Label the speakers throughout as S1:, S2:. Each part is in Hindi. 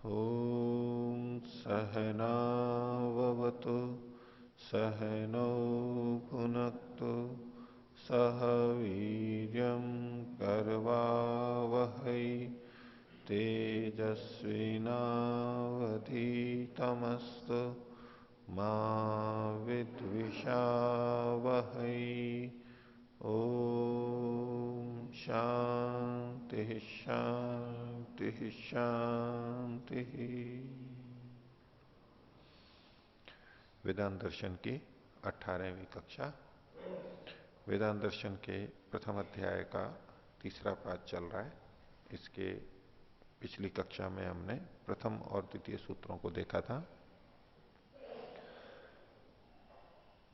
S1: ॐ सहनाववतु सहनौ भुनक्तु सह वीर्यं करवावहै तेजस्विनावधीतमस्तु मा विद्विषावहै। ओम शांति शांति शांति। वेदांत दर्शन की 18वीं कक्षा, वेदांत दर्शन के प्रथम अध्याय का तीसरा पाठ चल रहा है। इसके पिछली कक्षा में हमने प्रथम और द्वितीय सूत्रों को देखा था।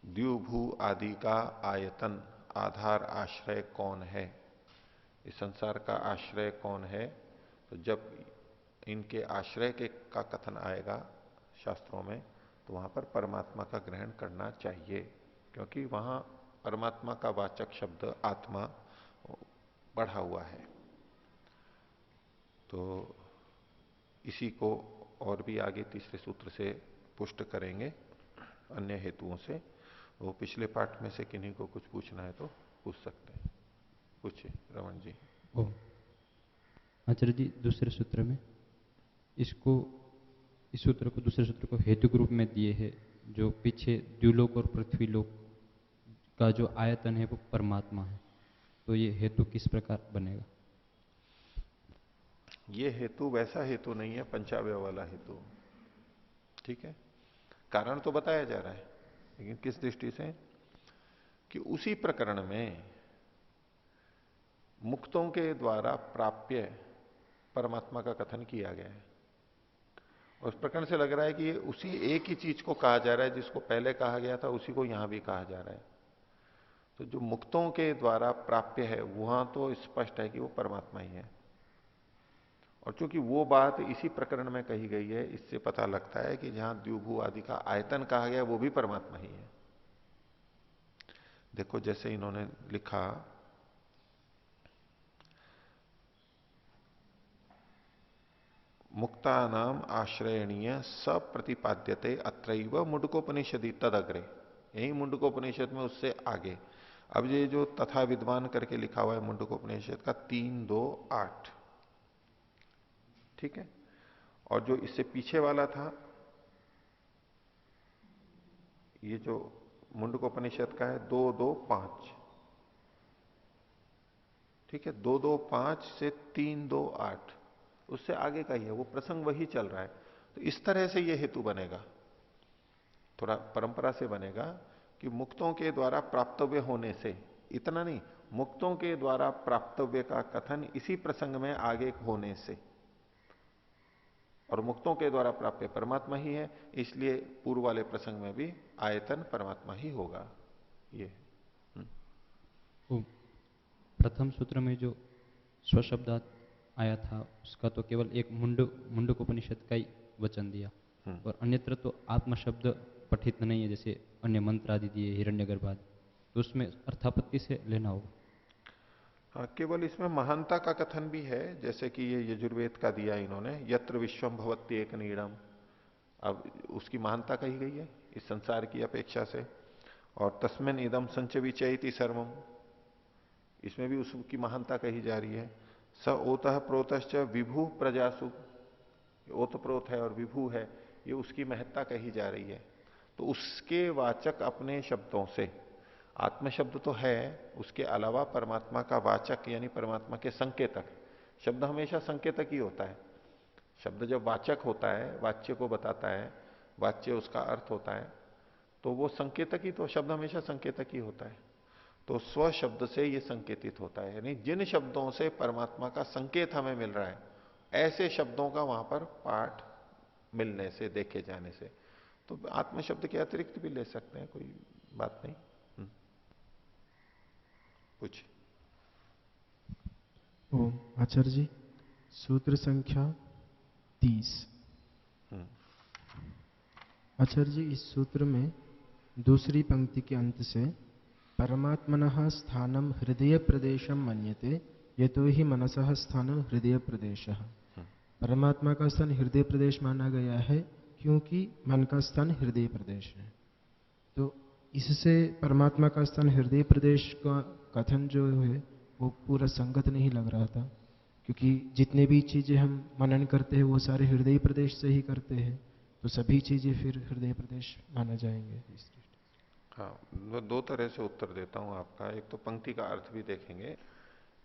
S1: द्युभू आदि का आयतन, आधार, आश्रय कौन है, इस संसार का आश्रय कौन है। तो जब इनके आश्रय के का कथन आएगा शास्त्रों में, तो वहां पर परमात्मा का ग्रहण करना चाहिए, क्योंकि वहां परमात्मा का वाचक शब्द आत्मा बढ़ा हुआ है। तो इसी को और भी आगे तीसरे सूत्र से पुष्ट करेंगे अन्य हेतुओं से। वो पिछले पाठ में से किन्हीं को कुछ पूछना है तो पूछ सकते हैं। पूछिए रमन जी।
S2: आचार्य जी, दूसरे सूत्र में इस सूत्र को, दूसरे सूत्र को हेतु के रूप में दिए है, जो पीछे द्युलोक और पृथ्वीलोक का जो आयतन है वो परमात्मा है, तो ये हेतु किस प्रकार बनेगा?
S1: ये हेतु वैसा हेतु नहीं है, पंचावय वाला हेतु। ठीक है, कारण तो बताया जा रहा है, लेकिन किस दृष्टि से कि उसी प्रकरण में मुक्तों के द्वारा प्राप्य परमात्मा का कथन किया गया है। और उस प्रकरण से लग रहा है कि उसी एक ही चीज को कहा जा रहा है जिसको पहले कहा गया था, उसी को यहां भी कहा जा रहा है। तो जो मुक्तों के द्वारा प्राप्य है वहां तो स्पष्ट है कि वो परमात्मा ही है। और चूंकि वो बात इसी प्रकरण में कही गई है, इससे पता लगता है कि जहां द्युभू आदि का आयतन कहा गया वो भी परमात्मा ही है। देखो जैसे इन्होंने लिखा, मुक्ता नाम आश्रयणीय सप्रतिपाद्यते अत्रैव मुंडकोपनिषदि तदग्रे। यही मुंडकोपनिषद में उससे आगे। अब ये जो तथा विद्वान करके लिखा हुआ है मुंडकोपनिषद का 3-2-8, ठीक है। और जो इससे पीछे वाला था, ये जो मुंडकोपनिषद का है 2-2-5, ठीक है। 2-2-5 से 3-2-8, उससे आगे का ही है, वो प्रसंग वही चल रहा है। तो इस तरह से ये हेतु बनेगा, थोड़ा परंपरा से बनेगा कि मुक्तों के द्वारा प्राप्तव्य होने से, इतना नहीं, मुक्तों के द्वारा प्राप्तव्य का कथन इसी प्रसंग में आगे होने से, और मुक्तों के द्वारा प्राप्य परमात्मा ही है, इसलिए पूर्व वाले प्रसंग में भी आयतन परमात्मा ही होगा। ये
S2: प्रथम सूत्र में जो स्वशब्दात आया था उसका तो केवल एक मुंडकोपनिषद का ही वचन दिया, और अन्यत्र तो आत्म शब्द पठित नहीं है, जैसे अन्य मंत्र आदि दिए हिरण्यगर्भ आदि, तो उसमें अर्थापत्ति से लेना होगा।
S1: हाँ, केवल इसमें महानता का कथन भी है, जैसे कि ये यजुर्वेद का दिया इन्होंने, यत्र विश्वम भवत्ति एक नीड़म। अब उसकी महानता कही गई है इस संसार की अपेक्षा से। और तस्मिन इदम संच विचयति सर्वम, इसमें भी उसकी महानता कही जा रही है। स ओतः प्रोतश्च विभु प्रजासु, ओत प्रोत है और विभु है, ये उसकी महत्ता कही जा रही है। तो उसके वाचक अपने शब्दों से, आत्म शब्द तो है, उसके अलावा परमात्मा का वाचक यानी परमात्मा के संकेतक। शब्द हमेशा संकेतक ही होता है। शब्द जब वाचक होता है, वाच्य को बताता है, वाच्य उसका अर्थ होता है, तो वो संकेतक ही, तो शब्द हमेशा संकेतक ही होता है। तो स्व शब्द से ये संकेतित होता है, यानी जिन शब्दों से परमात्मा का संकेत हमें मिल रहा है, ऐसे शब्दों का वहां पर पाठ मिलने से, देखे जाने से, तो आत्म शब्द के अतिरिक्त भी ले सकते हैं, कोई बात नहीं। कुछ
S3: ओम आचार्य जी, सूत्र संख्या 30। आचार्य जी, इस सूत्र में दूसरी पंक्ति के अंत से परमात्मनः स्थानम हृदय प्रदेशम मन्यते यतो ही मनसः स्थानं हृदय प्रदेशः, परमात्मा का स्थान हृदय प्रदेश माना गया है क्योंकि मन का स्थान हृदय प्रदेश है। तो इससे परमात्मा का स्थान हृदय प्रदेश का कथन जो है वो पूरा संगत नहीं लग रहा था, क्योंकि जितने भी चीज़ें हम मनन करते हैं वो सारे हृदय प्रदेश से ही करते हैं, तो सभी चीज़ें फिर हृदय प्रदेश माना जाएंगे।
S1: हाँ, मैं दो तरह से उत्तर देता हूं आपका। एक तो पंक्ति का अर्थ भी देखेंगे,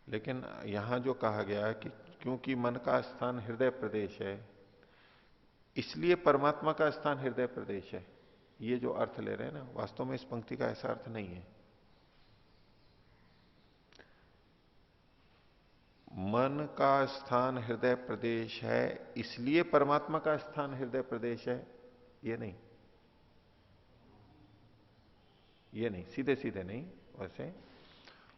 S1: लेकिन यहां जो कहा गया कि क्योंकि मन का स्थान हृदय प्रदेश है इसलिए परमात्मा का स्थान हृदय प्रदेश है, ये जो अर्थ ले रहे हैं ना, वास्तव में इस पंक्ति का ऐसा अर्थ नहीं है। मन का स्थान हृदय प्रदेश है इसलिए परमात्मा का स्थान हृदय प्रदेश है, ये नहीं, ये नहीं, सीधे सीधे नहीं वैसे।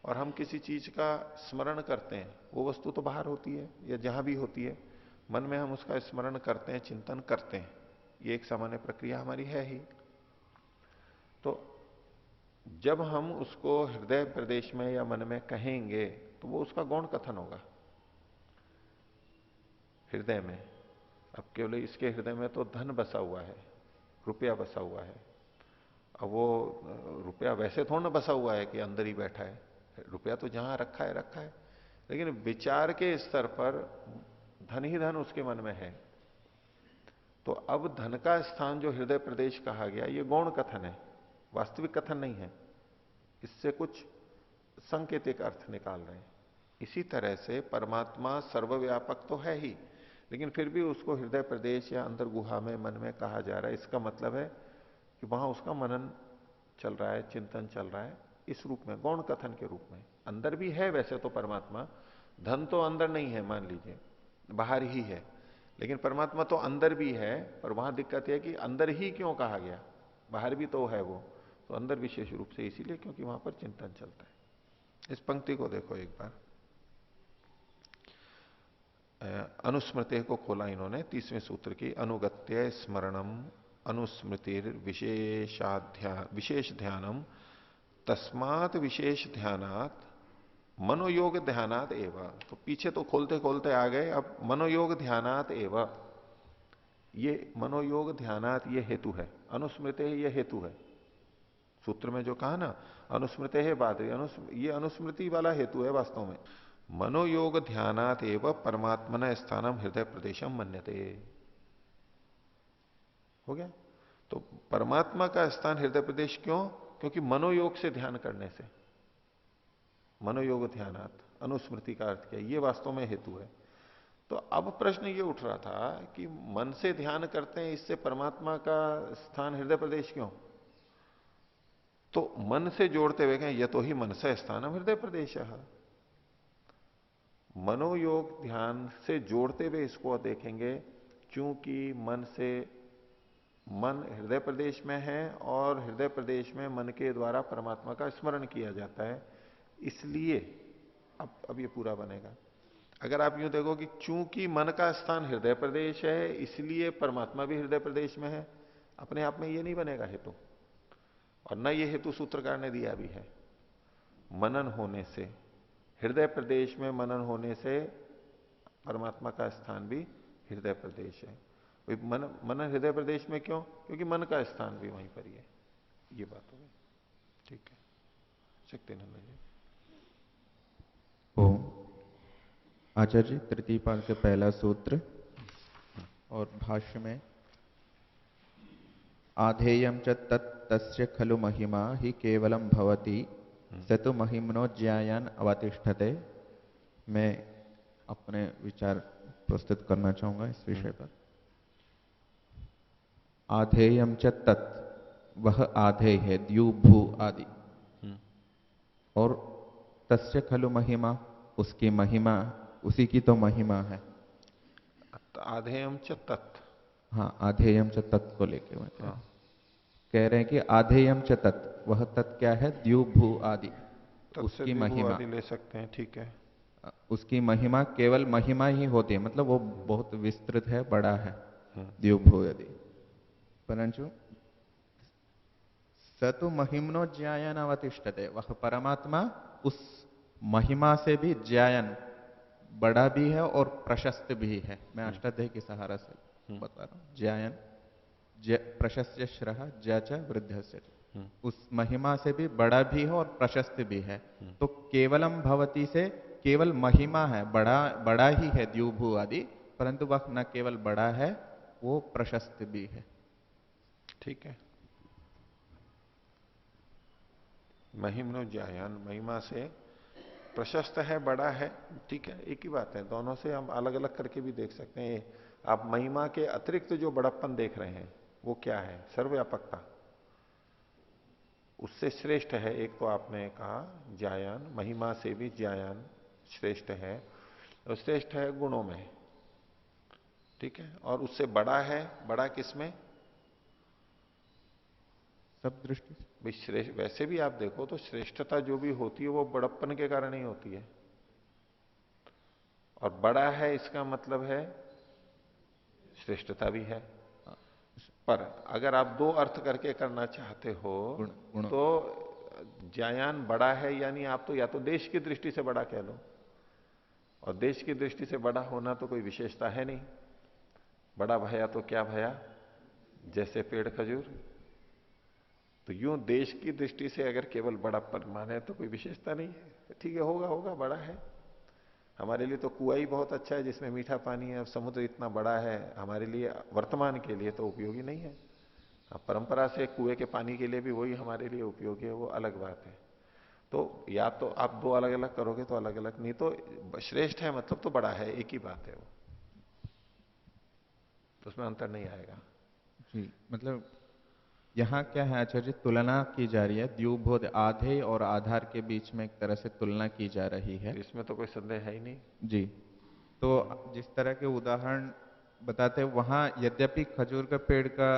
S1: और हम किसी चीज का स्मरण करते हैं, वो वस्तु तो बाहर होती है या जहां भी होती है, मन में हम उसका स्मरण करते हैं, चिंतन करते हैं, ये एक सामान्य प्रक्रिया हमारी है ही। तो जब हम उसको हृदय प्रदेश में या मन में कहेंगे तो वो उसका गौण कथन होगा हृदय में। अब केवल इसके हृदय में तो धन बसा हुआ है, रुपया बसा हुआ है। अब वो रुपया वैसे थोड़ा ना बसा हुआ है कि अंदर ही बैठा है, रुपया तो जहां रखा है रखा है, लेकिन विचार के स्तर पर धन ही धन उसके मन में है। तो अब धन का स्थान जो हृदय प्रदेश कहा गया, ये गौण कथन है, वास्तविक कथन नहीं है। इससे कुछ संकेतिक अर्थ निकाल रहे हैं। इसी तरह से परमात्मा सर्वव्यापक तो है ही, लेकिन फिर भी उसको हृदय प्रदेश या अंदर गुहा में मन में कहा जा रहा है। इसका मतलब है कि वहां उसका मनन चल रहा है, चिंतन चल रहा है, इस रूप में, गौण कथन के रूप में। अंदर भी है वैसे तो परमात्मा, धन तो अंदर नहीं है मान लीजिए, बाहर ही है, लेकिन परमात्मा तो अंदर भी है। पर वहां दिक्कत यह कि अंदर ही क्यों कहा गया, बाहर भी तो है वो, तो अंदर विशेष रूप से इसीलिए क्योंकि वहां पर चिंतन चलता है। इस पंक्ति को देखो एक बार, अनुस्मृति को खोला इन्होंने 30वें सूत्र की, अनुगत्य स्मरणम अनुस्मृतिर विशेष ध्यानम तस्मात विशेष ध्यानात मनोयोग ध्यानात एवं। तो पीछे तो खोलते खोलते आ गए, अब मनोयोग ध्यानात एवं, ये मनोयोग ध्यानात ये हेतु है, अनुस्मृति ये हेतु है। सूत्र में जो कहा ना अनुस्मृति है बाद, ये अनुस्मृति वाला हेतु है वास्तव में। मनोयोग ध्यानात एवं परमात्मना स्थानम हृदय प्रदेशम मन्यते, हो गया। तो परमात्मा का स्थान हृदय प्रदेश क्यों, क्योंकि मनोयोग से ध्यान करने से, मनोयोग ध्यानात, अनुस्मृति का अर्थ क्या, ये वास्तव में हेतु है। तो अब प्रश्न ये उठ रहा था कि मन से ध्यान करते हैं, इससे परमात्मा का स्थान हृदय प्रदेश क्यों। तो मन से जोड़ते हुए कहें यतो ही मनसा स्थानम हृदय प्रदेश, मनोयोग ध्यान से जोड़ते हुए इसको देखेंगे, क्योंकि मन हृदय प्रदेश में है और हृदय प्रदेश में मन के द्वारा परमात्मा का स्मरण किया जाता है, इसलिए अब ये पूरा बनेगा। अगर आप यूं देखो कि चूंकि मन का स्थान हृदय प्रदेश है इसलिए परमात्मा भी हृदय प्रदेश में है, अपने आप में ये नहीं बनेगा हेतु, और न ये हेतु सूत्रकार ने दिया भी है। मनन होने से, हृदय प्रदेश में मनन होने से परमात्मा का स्थान भी हृदय प्रदेश है। मनन हृदय प्रदेश में क्यों, क्योंकि मन का स्थान भी वहीं पर ही है, ये बात हो गई। ठीक है, शक्तिनंदन जी।
S4: ओम। आचार्य जी, तृतीय पाद के पहला सूत्र और भाष्य में आधेयम च तस्य खलु महिमा ही केवलम भवति सतु महिमनो ज्यायान अवतिष्ठते। मैं अपने विचार प्रस्तुत करना चाहूंगा इस विषय पर। आधेयम च तत्, वह आधेय है, द्यू भू आदि, और तस्य खलु महिमा, उसकी महिमा, उसी की तो महिमा है।
S1: आधेयम च तत्,
S4: हाँ, आधेयम च तत् को लेके मैं कह रहे हैं कि आधेयम च तत्, वह तत् क्या है, द्यू भू आदि, उसकी महिमा
S1: आदि ले सकते हैं, ठीक है।
S4: उसकी महिमा केवल महिमा ही होती है, मतलब वो बहुत विस्तृत है, बड़ा है, द्यू भू आदि। परंतु सतु महिमनो ज्यायन अवतिष्ठते, वह परमात्मा उस महिमा से भी ज्यायन, बड़ा भी है और प्रशस्त भी है। मैं अष्टाध्यायी के सहारा से बता रहा हूँ। ज्यायन प्रशस्य श्रह ज्याच वृद्धस्य, उस महिमा से भी बड़ा भी है और प्रशस्त भी है। तो केवलम भवती से केवल महिमा है, बड़ा बड़ा ही है द्युभु आदि, परंतु वह न केवल बड़ा है, वो प्रशस्त भी है।
S1: ठीक है। महिमनो ज्यायान, महिमा से प्रशस्त है, बड़ा है, ठीक है, एक ही बात है। दोनों से हम अलग अलग करके भी देख सकते हैं। आप महिमा के अतिरिक्त जो बड़प्पन देख रहे हैं वो क्या है? सर्वव्यापकता, उससे श्रेष्ठ है। एक तो आपने कहा ज्यायान, महिमा से भी ज्यायान श्रेष्ठ है, और श्रेष्ठ है गुणों में, ठीक है। और उससे बड़ा है, बड़ा किसमें?
S4: सब दृष्टि
S1: भाई श्रेष्ठ, वैसे भी आप देखो तो श्रेष्ठता जो भी होती है वो बड़प्पन के कारण ही होती है। और बड़ा है इसका मतलब है श्रेष्ठता भी है। पर अगर आप दो अर्थ करके करना चाहते हो
S4: गुण
S1: तो ज्यायान बड़ा है, यानी आप तो या तो देश की दृष्टि से बड़ा कह लो, और देश की दृष्टि से बड़ा होना तो कोई विशेषता है नहीं। बड़ा भया तो क्या भया? जैसे पेड़ खजूर। तो यूं देश की दृष्टि से अगर केवल बड़ापन माने तो कोई विशेषता नहीं है, ठीक है, होगा होगा, बड़ा है। हमारे लिए तो कुआं ही बहुत अच्छा है जिसमें मीठा पानी है, समुद्र इतना बड़ा है, हमारे लिए वर्तमान के लिए तो उपयोगी नहीं है। परंपरा से कुएं के पानी के लिए भी वही हमारे लिए उपयोगी है, वो अलग बात है। तो या तो आप दो अलग अलग करोगे तो अलग अलग, नहीं तो श्रेष्ठ है मतलब तो बड़ा है, एक ही बात है वो, तो उसमें अंतर नहीं आएगा।
S4: जी, मतलब यहाँ क्या है आचार्य, तुलना की जा रही है, द्युबोध आधे और आधार के बीच में एक तरह से तुलना की जा रही है।
S1: तो इसमें तो कोई संदेह है ही नहीं।
S4: जी, तो जिस तरह के उदाहरण बताते हैं वहां यद्यपि खजूर का पेड़ का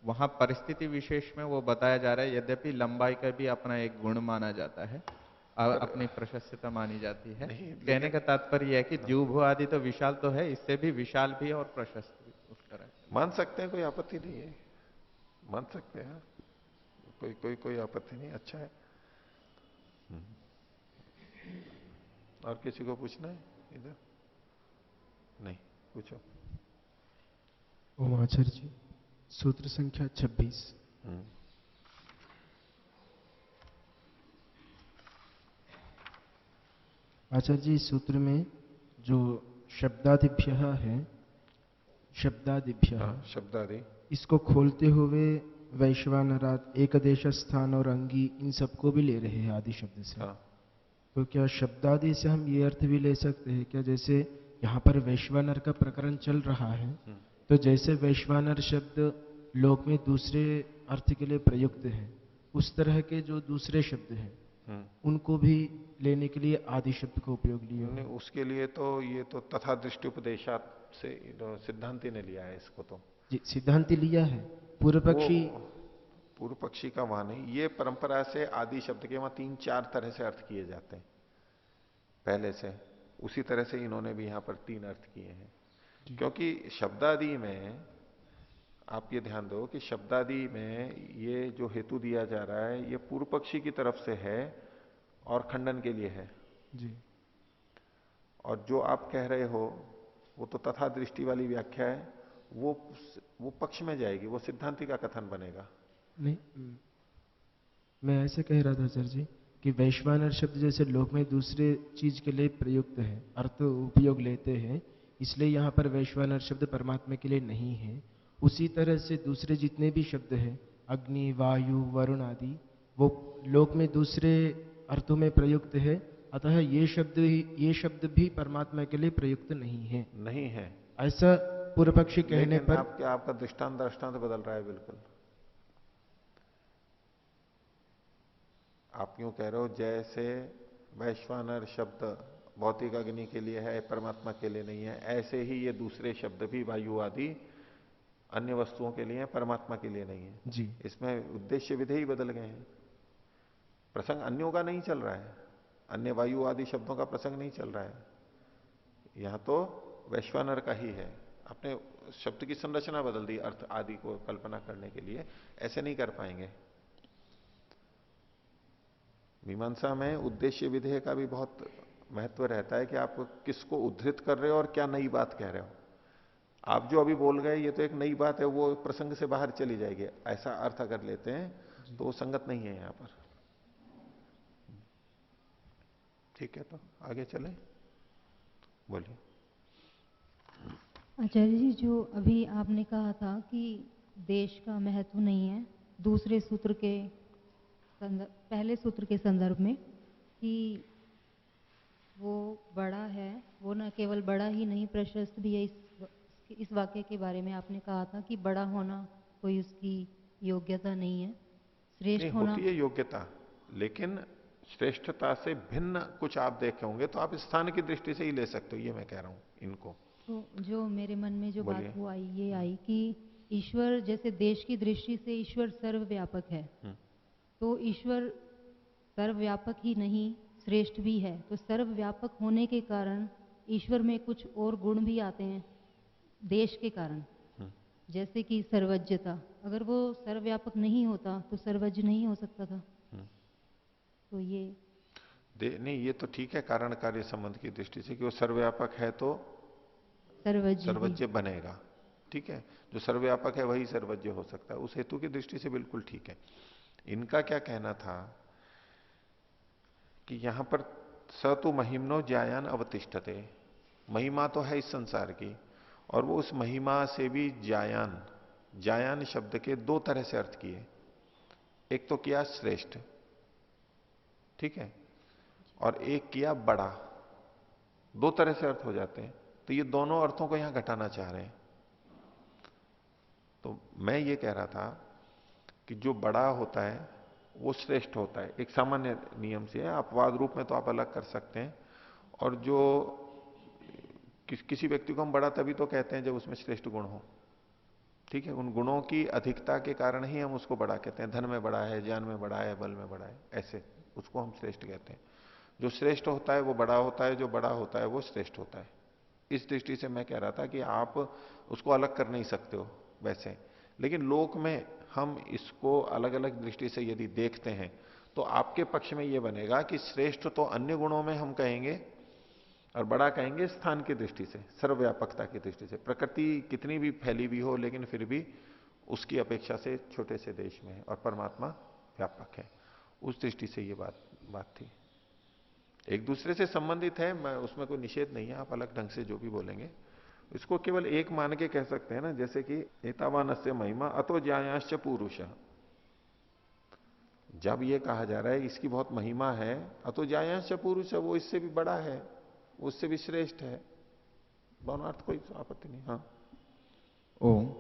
S4: वहां परिस्थिति विशेष में वो बताया जा रहा है, यद्यपि लंबाई का भी अपना एक गुण माना जाता है, अपनी प्रशस्तता मानी जाती है।
S1: नहीं,
S4: कहने का तात्पर्य है कि द्युभु आदि तो विशाल तो है, इससे भी विशाल भी है और प्रशस्त भी, उस तरह
S1: मान सकते हैं, कोई आपत्ति नहीं है, मान सकते हैं, कोई कोई कोई आपत्ति नहीं, अच्छा है। और किसी को पूछना है इधर? नहीं, पूछो।
S3: ओम आचार्य जी, सूत्र संख्या 26। आचार्य जी, इस सूत्र में जो शब्दादिभ्य है, शब्दादिभ्य,
S1: शब्दादि,
S3: इसको खोलते हुए वैश्वानरात, एकदेश स्थान और अंगी, इन सबको भी ले रहे हैं आदि शब्द से।
S1: हाँ।
S3: तो क्या शब्दादि से हम ये अर्थ भी ले सकते हैं क्या, जैसे यहाँ पर वैश्वानर का प्रकरण चल रहा है, तो जैसे वैश्वानर शब्द लोक में दूसरे अर्थ के लिए प्रयुक्त है, उस तरह के जो दूसरे शब्द हैं उनको भी लेने के लिए आदि शब्द का उपयोग लिया?
S1: उसके लिए तो ये तो तथा दृष्टि उपदेशात से सिद्धांति ने लिया है इसको। तो
S3: जी, सिद्धांति लिया है, पूर्व
S1: पक्षी का वहां नहीं, ये परंपरा से आदि शब्द के वहां 3-4 तरह से अर्थ किए जाते हैं पहले से, उसी तरह से इन्होंने भी यहां पर 3 अर्थ किए हैं। क्योंकि शब्दादि में आप ये ध्यान दो कि शब्दादि में ये जो हेतु दिया जा रहा है ये पूर्व पक्षी की तरफ से है और खंडन के लिए है
S3: जी।
S1: और जो आप कह रहे हो वो तो तथा दृष्टि वाली व्याख्या है, वो पक्ष में जाएगी, वो सिद्धांति का कथन बनेगा।
S3: नहीं, मैं ऐसे कह रहा था सर जी कि वैश्वानर शब्द जैसे लोक में दूसरे चीज के लिए प्रयुक्त है, अर्थ उपयोग लेते हैं, इसलिए यहाँ पर वैश्वानर शब्द परमात्मा के लिए नहीं है। उसी तरह से दूसरे जितने भी शब्द हैं, अग्नि, वायु, वरुण आदि, वो लोक में दूसरे अर्थों में प्रयुक्त है, अतः ये शब्द भी परमात्मा के लिए प्रयुक्त नहीं है, ऐसा पूर्व पक्षी कहने पर
S1: आपका दृष्टांत बदल रहा है बिल्कुल। आप यूं कह रहे हो जैसे वैश्वानर शब्द भौतिक अग्नि के लिए है, परमात्मा के लिए नहीं है, ऐसे ही ये दूसरे शब्द भी वायु आदि अन्य वस्तुओं के लिए है, परमात्मा के लिए नहीं है
S3: जी।
S1: इसमें उद्देश्य विधेय ही बदल गए हैं, प्रसंग अन्यों का नहीं चल रहा है, अन्य वायु आदि शब्दों का प्रसंग नहीं चल रहा है, यहां तो वैश्वानर का ही है। आपने शब्द की संरचना बदल दी अर्थ आदि को कल्पना करने के लिए, ऐसे नहीं कर पाएंगे। मीमांसा में उद्देश्य विधेय का भी बहुत महत्व रहता है कि आप किसको उद्धृत कर रहे हो और क्या नई बात कह रहे हो। आप जो अभी बोल गए ये तो एक नई बात है, वो प्रसंग से बाहर चली जाएगी, ऐसा अर्थ अगर लेते हैं तो वो संगत नहीं है यहां पर। ठीक है, तो आगे चले, बोलिए।
S5: आचार्य जी, जो अभी आपने कहा था कि देश का महत्व नहीं है, दूसरे सूत्र के पहले सूत्र के संदर्भ में, कि वो बड़ा है, वो न केवल बड़ा ही नहीं प्रशस्त भी है। इस वाक्य के बारे में आपने कहा था कि बड़ा होना कोई उसकी योग्यता नहीं है,
S1: नहीं,
S5: श्रेष्ठ होना।
S1: होती है योग्यता, लेकिन श्रेष्ठता से भिन्न कुछ आप देखे होंगे तो आप स्थान की दृष्टि से ही ले सकते हो, ये मैं कह रहा हूं इनको।
S5: तो जो मेरे मन में जो
S1: बोलिए।
S5: बात वो आई, ये आई कि ईश्वर, जैसे देश की दृष्टि से ईश्वर सर्वव्यापक है, तो ईश्वर सर्वव्यापक ही नहीं श्रेष्ठ भी है, तो सर्वव्यापक होने के कारण ईश्वर में कुछ और गुण भी आते हैं देश के कारण, जैसे कि सर्वज्ञता। अगर वो सर्वव्यापक नहीं होता तो सर्वज्ञ नहीं हो सकता था। तो ये
S1: नहीं, ये तो ठीक है कारण कार्य संबंध की दृष्टि से कि वो सर्वव्यापक है तो सर्वज्ञ बनेगा, ठीक है। जो सर्वव्यापक है वही सर्वज्ञ हो सकता है, उस हेतु की दृष्टि से बिल्कुल ठीक है। इनका क्या कहना था कि यहां पर स तो महिमनो ज्यायान अवतिष्ठते, महिमा तो है इस संसार की, और वो उस महिमा से भी ज्यायान, ज्यायान शब्द के दो तरह से अर्थ किए। एक तो किया श्रेष्ठ, ठीक है, और एक किया बड़ा, दो तरह से अर्थ हो जाते हैं। तो ये दोनों अर्थों को यहां घटाना चाह रहे हैं। तो मैं ये कह रहा था कि जो बड़ा होता है वो श्रेष्ठ होता है, एक सामान्य नियम से है, अपवाद रूप में तो आप अलग कर सकते हैं। और जो किसी व्यक्ति को हम बड़ा तभी तो कहते हैं जब उसमें श्रेष्ठ गुण हो, ठीक है, उन गुणों की अधिकता के कारण ही हम उसको बड़ा कहते हैं। धन में बड़ा है, ज्ञान में बड़ा है, बल में बड़ा है, ऐसे उसको हम श्रेष्ठ कहते हैं। जो श्रेष्ठ होता है वो बड़ा होता है, जो बड़ा होता है वो श्रेष्ठ होता है। इस दृष्टि से मैं कह रहा था कि आप उसको अलग कर नहीं सकते हो वैसे, लेकिन लोक में हम इसको अलग अलग दृष्टि से यदि देखते हैं तो आपके पक्ष में यह बनेगा कि श्रेष्ठ तो अन्य गुणों में हम कहेंगे और बड़ा कहेंगे स्थान की दृष्टि से, सर्वव्यापकता की दृष्टि से। प्रकृति कितनी भी फैली भी हो लेकिन फिर भी उसकी अपेक्षा से छोटे से देश में है, और परमात्मा व्यापक है। उस दृष्टि से ये बात थी, एक दूसरे से संबंधित है, मैं उसमें कोई निषेध नहीं है, आप अलग ढंग से जो भी बोलेंगे इसको केवल एक मान के कह सकते हैं ना, जैसे कि एतावानस्य महिमा अतो ज्यायाश्च पुरुष, जब ये कहा जा रहा है इसकी बहुत महिमा है, अतो ज्यायाश्च पुरुष, वो इससे भी बड़ा है, उससे भी श्रेष्ठ है, दोनों अर्थ कोई आपत्ति नहीं। हाँ
S4: ओम।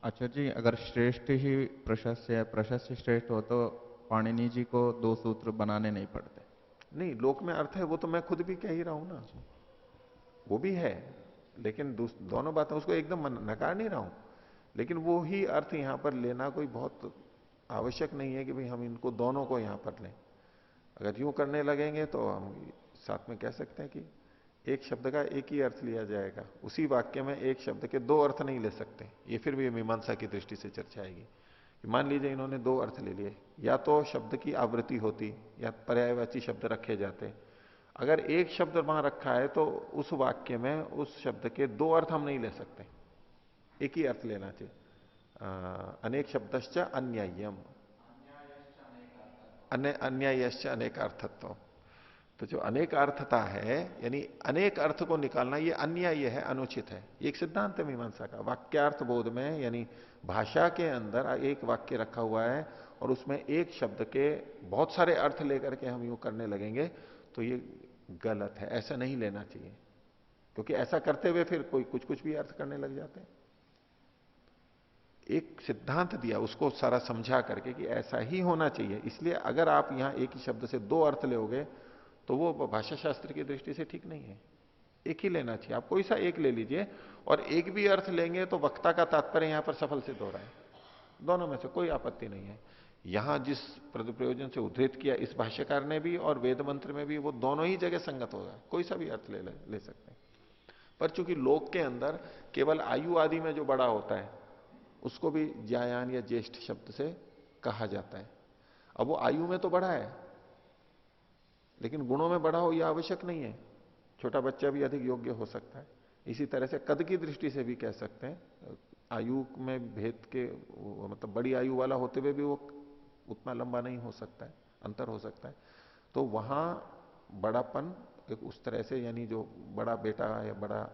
S4: अच्छा जी, अगर श्रेष्ठ ही प्रशस्य है, प्रशस्य श्रेष्ठ हो तो पाणिनि जी को दो सूत्र बनाने नहीं पड़ते?
S1: नहीं, लोक में अर्थ है वो तो मैं खुद भी कह ही रहा हूं ना, वो भी है, लेकिन दोनों बातें उसको एकदम नकार नहीं रहा हूं, लेकिन वो ही अर्थ यहां पर लेना कोई बहुत आवश्यक नहीं है कि भाई हम इनको दोनों को यहां पर लें। अगर यूं करने लगेंगे तो हम साथ में कह सकते हैं कि एक शब्द का एक ही अर्थ लिया जाएगा, उसी वाक्य में एक शब्द के दो अर्थ नहीं ले सकते। ये फिर भी मीमांसा की दृष्टि से चर्चा आएगी। मान लीजिए इन्होंने दो अर्थ ले लिए, या तो शब्द की आवृत्ति होती या पर्यायवाची शब्द रखे जाते। अगर एक शब्द वहां रखा है तो उस वाक्य में उस शब्द के दो अर्थ हम नहीं ले सकते, एक ही अर्थ लेना चाहिए। अनेक शब्दश्च अन्याय्यम, अन्यायश्च अनेकार्थत्व। तो जो अनेक अर्थता है, यानी अनेक अर्थ को निकालना, ये अन्याय है, अनुचित है। एक सिद्धांत है मीमांसा का, वाक्यार्थ बोध में, यानी भाषा के अंदर एक वाक्य रखा हुआ है और उसमें एक शब्द के बहुत सारे अर्थ लेकर के हम यूं करने लगेंगे तो ये गलत है, ऐसा नहीं लेना चाहिए, क्योंकि ऐसा करते हुए फिर कोई कुछ कुछ भी अर्थ करने लग जाते हैं। एक सिद्धांत दिया, उसको सारा समझा करके कि ऐसा ही होना चाहिए। इसलिए अगर आप यहां एक ही शब्द से दो अर्थ लोगे तो वो भाषा शास्त्र की दृष्टि से ठीक नहीं है, एक ही लेना चाहिए। आप कोई सा एक ले लीजिए, और एक भी अर्थ लेंगे तो वक्ता का तात्पर्य यहां पर सफल सिद्ध हो रहा है, दोनों में से कोई आपत्ति नहीं है। यहां जिस प्रयोजन से उद्धृत किया इस भाष्यकार ने भी और वेद मंत्र में भी, वो दोनों ही जगह संगत होगा, कोई सा भी अर्थ ले सकते हैं। पर चूंकि लोक के अंदर केवल आयु आदि में जो बड़ा होता है उसको भी ज्यायान या ज्येष्ठ शब्द से कहा जाता है। अब वो आयु में तो बड़ा है लेकिन गुणों में बड़ा हो यह आवश्यक नहीं है। छोटा बच्चा भी अधिक योग्य हो सकता है। इसी तरह से कद की दृष्टि से भी कह सकते हैं, आयु में भेद के, मतलब बड़ी आयु वाला होते हुए भी वो उतना लंबा नहीं हो सकता है, अंतर हो सकता है। तो वहां बड़ापन एक उस तरह से, यानी जो बड़ा बेटा या बड़ा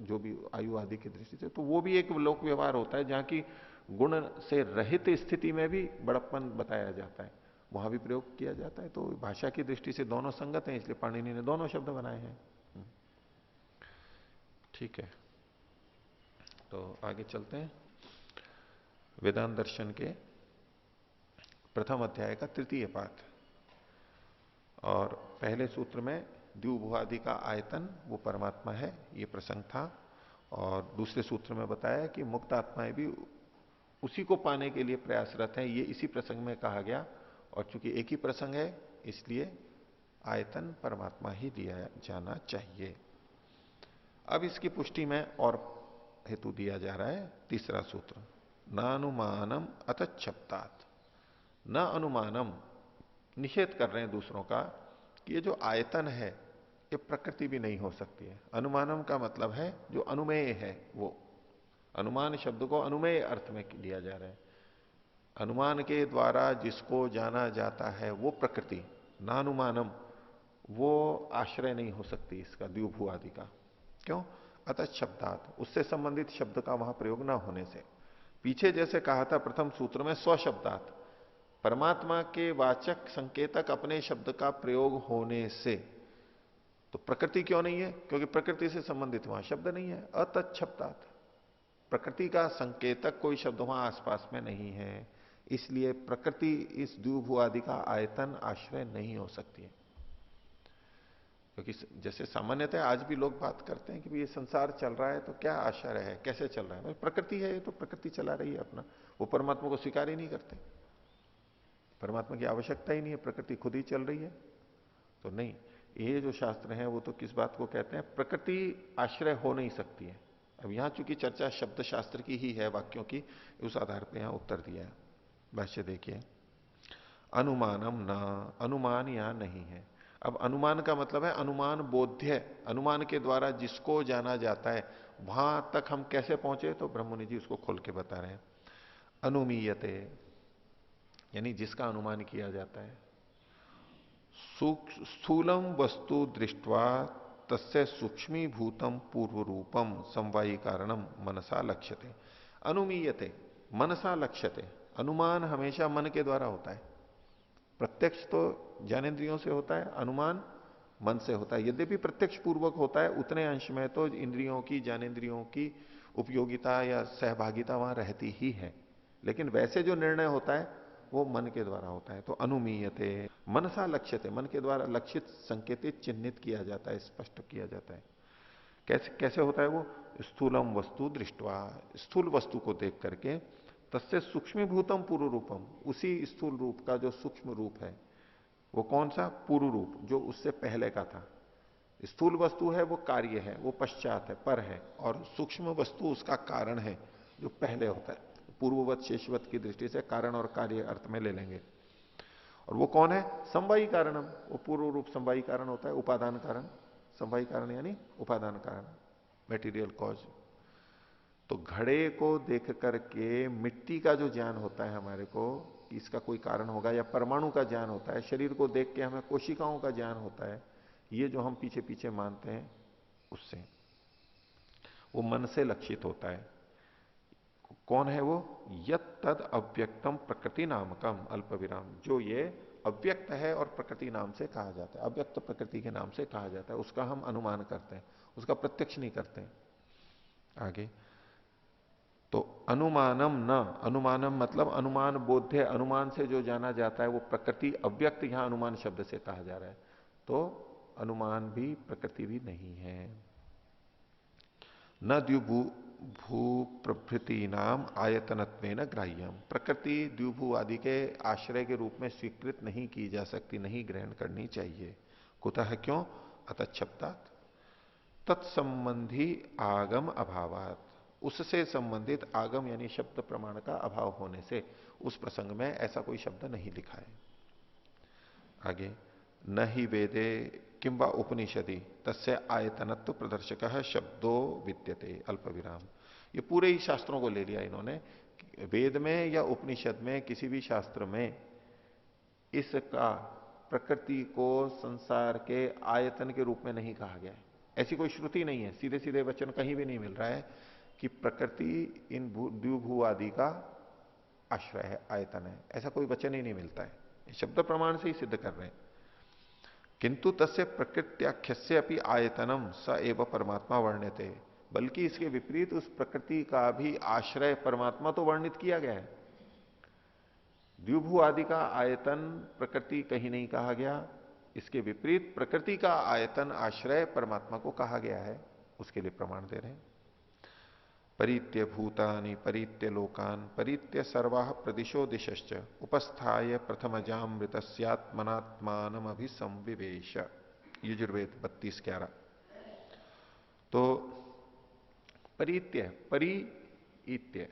S1: जो भी आयु आदि की दृष्टि से, तो वो भी एक लोक व्यवहार होता है जहां की गुण से रहित स्थिति में भी बड़प्पन बताया जाता है, वहां भी प्रयोग किया जाता है। तो भाषा की दृष्टि से दोनों संगत हैं, इसलिए पाणिनि ने दोनों शब्द बनाए हैं। ठीक है, तो आगे चलते हैं। वेदांत दर्शन के प्रथम अध्याय का तृतीय पाठ, और पहले सूत्र में द्विभुआदि का आयतन वो परमात्मा है, ये प्रसंग था। और दूसरे सूत्र में बताया कि मुक्त आत्माएं भी उसी को पाने के लिए प्रयासरत हैं, ये इसी प्रसंग में कहा गया। और चूंकि एक ही प्रसंग है इसलिए आयतन परमात्मा ही दिया जाना चाहिए। अब इसकी पुष्टि में और हेतु दिया जा रहा है, तीसरा सूत्र, न अनुमानम अतच्छब्दात। न अनुमानम, निषेध कर रहे हैं दूसरों का कि ये जो आयतन है ये प्रकृति भी नहीं हो सकती है। अनुमानम का मतलब है जो अनुमेय है, वो अनुमान शब्द को अनुमेय अर्थ में लिया जा रहा है। अनुमान के द्वारा जिसको जाना जाता है वो प्रकृति, नानुमानम, वो आश्रय नहीं हो सकती इसका, द्विभू आदि का। क्यों? अतः शब्दात, उससे संबंधित शब्द का वहां प्रयोग ना होने से। पीछे जैसे कहा था प्रथम सूत्र में स्वशब्दात, परमात्मा के वाचक संकेतक अपने शब्द का प्रयोग होने से, तो प्रकृति क्यों नहीं है? क्योंकि प्रकृति से संबंधित वहां शब्द नहीं है। अतच्छब्दात, प्रकृति का संकेतक कोई शब्द वहां आसपास में नहीं है, इसलिए प्रकृति इस द्विभू आदि का आयतन आश्रय नहीं हो सकती है। क्योंकि जैसे सामान्यतः आज भी लोग बात करते हैं कि ये संसार चल रहा है तो क्या आश्रय है, कैसे चल रहा है? प्रकृति है, ये तो प्रकृति चला रही है अपना, वो परमात्मा को स्वीकार ही नहीं करते। परमात्मा की आवश्यकता ही नहीं है, प्रकृति खुद ही चल रही है। तो नहीं, ये जो शास्त्र हैं वो तो किस बात को कहते हैं, प्रकृति आश्रय हो नहीं सकती है। अब यहां चूंकि चर्चा शब्द शास्त्र की ही है, वाक्यों की, उस आधार पर यहां उत्तर दिया है। भाष्य देखिए, अनुमानम न, अनुमान यहां नहीं है। अब अनुमान का मतलब है अनुमान बोध्य, अनुमान के द्वारा जिसको जाना जाता है, वहां तक हम कैसे पहुंचे, तो ब्रह्मनि जी उसको खोल के बता रहे हैं। अनुमीयते, यानी जिसका अनुमान किया जाता है। स्थूलम वस्तु दृष्टवा तस्य सूक्ष्मीभूतम पूर्व रूपम समवायी कारणम मनसा लक्ष्यते। अनुमीयते मनसा लक्ष्यते, अनुमान हमेशा मन के द्वारा होता है। प्रत्यक्ष तो ज्ञानेंद्रियों से होता है, अनुमान मन से होता है। यद्यपि प्रत्यक्ष पूर्वक होता है, उतने अंश में तो इंद्रियों की, ज्ञानेंद्रियों की उपयोगिता या सहभागिता वहां रहती ही है, लेकिन वैसे जो निर्णय होता है वो मन के द्वारा होता है। तो अनुमीयते मनसा लक्ष्यते, मन के द्वारा लक्षित, संकेतित, चिन्हित किया जाता है, स्पष्ट किया जाता है। कैसे कैसे होता है वो? स्थूलम वस्तु दृष्टवा, स्थूल वस्तु को देख करके, तस्य सूक्ष्मीभूतम पूर्व रूपम, उसी स्थूल रूप का जो सूक्ष्म रूप है, वो कौन सा? पूर्व रूप, जो उससे पहले का था। स्थूल वस्तु है वो कार्य है, वो पश्चात है, पर है, और सूक्ष्म वस्तु उसका कारण है जो पहले होता है। पूर्ववत शेषवत की दृष्टि से कारण और कार्य अर्थ में ले लेंगे। और वो कौन है? समवायी कारणम, वो पूर्व रूप समवायी कारण होता है, उपादान कारण। समवायी कारण यानी उपादान कारण, मेटीरियल कॉज। तो घड़े को देख करके मिट्टी का जो ज्ञान होता है हमारे को, कि इसका कोई कारण होगा, या परमाणु का ज्ञान होता है, शरीर को देख के हमें कोशिकाओं का ज्ञान होता है, ये जो हम पीछे पीछे मानते हैं, उससे वो मन से लक्षित होता है। कौन है वो? यत तद अव्यक्तम प्रकृति नामकम, अल्प विराम, जो ये अव्यक्त है और प्रकृति नाम से कहा जाता है, अव्यक्त प्रकृति के नाम से कहा जाता है, उसका हम अनुमान करते हैं, उसका प्रत्यक्ष नहीं करते हैं। आगे तो अनुमानम न, अनुमानम मतलब अनुमान बोध्य, अनुमान से जो जाना जाता है वो प्रकृति, अव्यक्त यहां अनुमान शब्द से कहा जा रहा है। तो अनुमान भी प्रकृति भी नहीं है। न द्विभू भू प्रभृति नाम आयतनत्वेन ग्राह्यम, प्रकृति द्विभू आदि के आश्रय के रूप में स्वीकृत नहीं की जा सकती, नहीं ग्रहण करनी चाहिए। कुतः क्यों? अतच्छब्दात, तत्संबंधी आगम अभावात, उससे संबंधित आगम यानी शब्द प्रमाण का अभाव होने से उस प्रसंग में ऐसा कोई शब्द नहीं लिखा है। आगे, न ही वेदे किंबा उपनिषदि तस्य आयतनत्व प्रदर्शक शब्दों विद्यते अल्प विराम। ये पूरे ही शास्त्रों को ले लिया इन्होंने, वेद में या उपनिषद में किसी भी शास्त्र में इसका प्रकृति को संसार के आयतन के रूप में नहीं कहा गया है। ऐसी कोई श्रुति नहीं है, सीधे सीधे वचन कहीं भी नहीं मिल रहा है कि प्रकृति इन द्विभू आदि का आश्रय है, आयतन है, ऐसा कोई वचन ही नहीं मिलता है। शब्द प्रमाण से ही सिद्ध कर रहे हैं। किंतु तस्य प्रकृत्याख्यस्य अपि आयतनम स एव परमात्मा वर्ण्यते, बल्कि इसके विपरीत उस प्रकृति का भी आश्रय परमात्मा तो वर्णित किया गया है। द्विभू आदि का आयतन प्रकृति कहीं नहीं कहा गया, इसके विपरीत प्रकृति का आयतन आश्रय परमात्मा को कहा गया है, उसके लिए प्रमाण दे रहे हैं। परित्य भूतानि परित्य लोकान परित्य सर्वाः प्रदिशो दिशश्च उपस्थाय प्रथमजामृतस्यात्मनात्मानम अभिसंविवेश, यजुर्वेद 32:11। तो परित्य, परित्य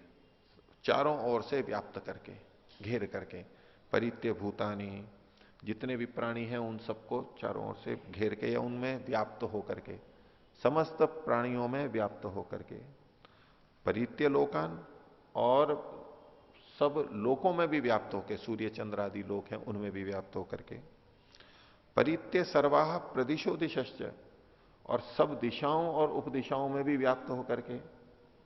S1: चारों ओर से व्याप्त करके, घेर करके, परित्य भूतानि जितने भी प्राणी हैं उन सबको चारों ओर से घेर के या उनमें व्याप्त होकर के, समस्त प्राणियों में व्याप्त होकर के, परित्य लोकान और सब लोकों में भी व्याप्त होकर, सूर्य चंद्र आदि लोक हैं उनमें भी व्याप्त होकर के, परित्य सर्वाः प्रदिशो दिशश्च और सब दिशाओं और उपदिशाओं में भी व्याप्त होकर के,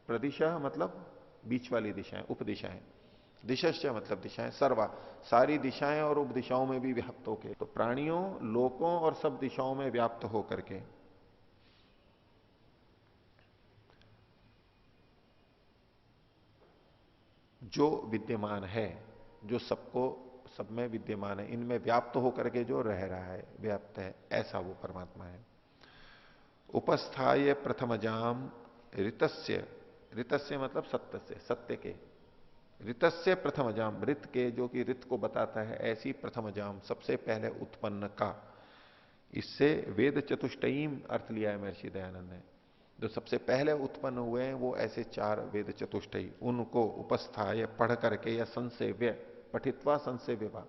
S1: प्रदिशा मतलब बीच वाली दिशाएं, उपदिशाएं, दिशश्च मतलब दिशाएं, सर्वा सारी दिशाएं और उपदिशाओं में भी व्याप्त होकर, तो प्राणियों लोकों और सब दिशाओं में व्याप्त होकर के जो विद्यमान है, जो सबको सब में विद्यमान है, इनमें व्याप्त होकर के जो रह रहा है, व्याप्त है, ऐसा वो परमात्मा है। उपस्थाय प्रथमजाम ऋतस्य, ऋतस्य मतलब सत्य से, सत्य के, ऋतस्य प्रथमजाम ऋत के, जो कि ऋत को बताता है, ऐसी प्रथमजाम सबसे पहले उत्पन्न का, इससे वेद चतुष्टयीम अर्थ लिया है महर्षि दयानंद ने। जो सबसे पहले उत्पन्न हुए हैं वो ऐसे चार वेद चतुष्टयी, उनको उपस्थाय पढ़ करके या संसेव्य, पठित्वा संसेव्यवा,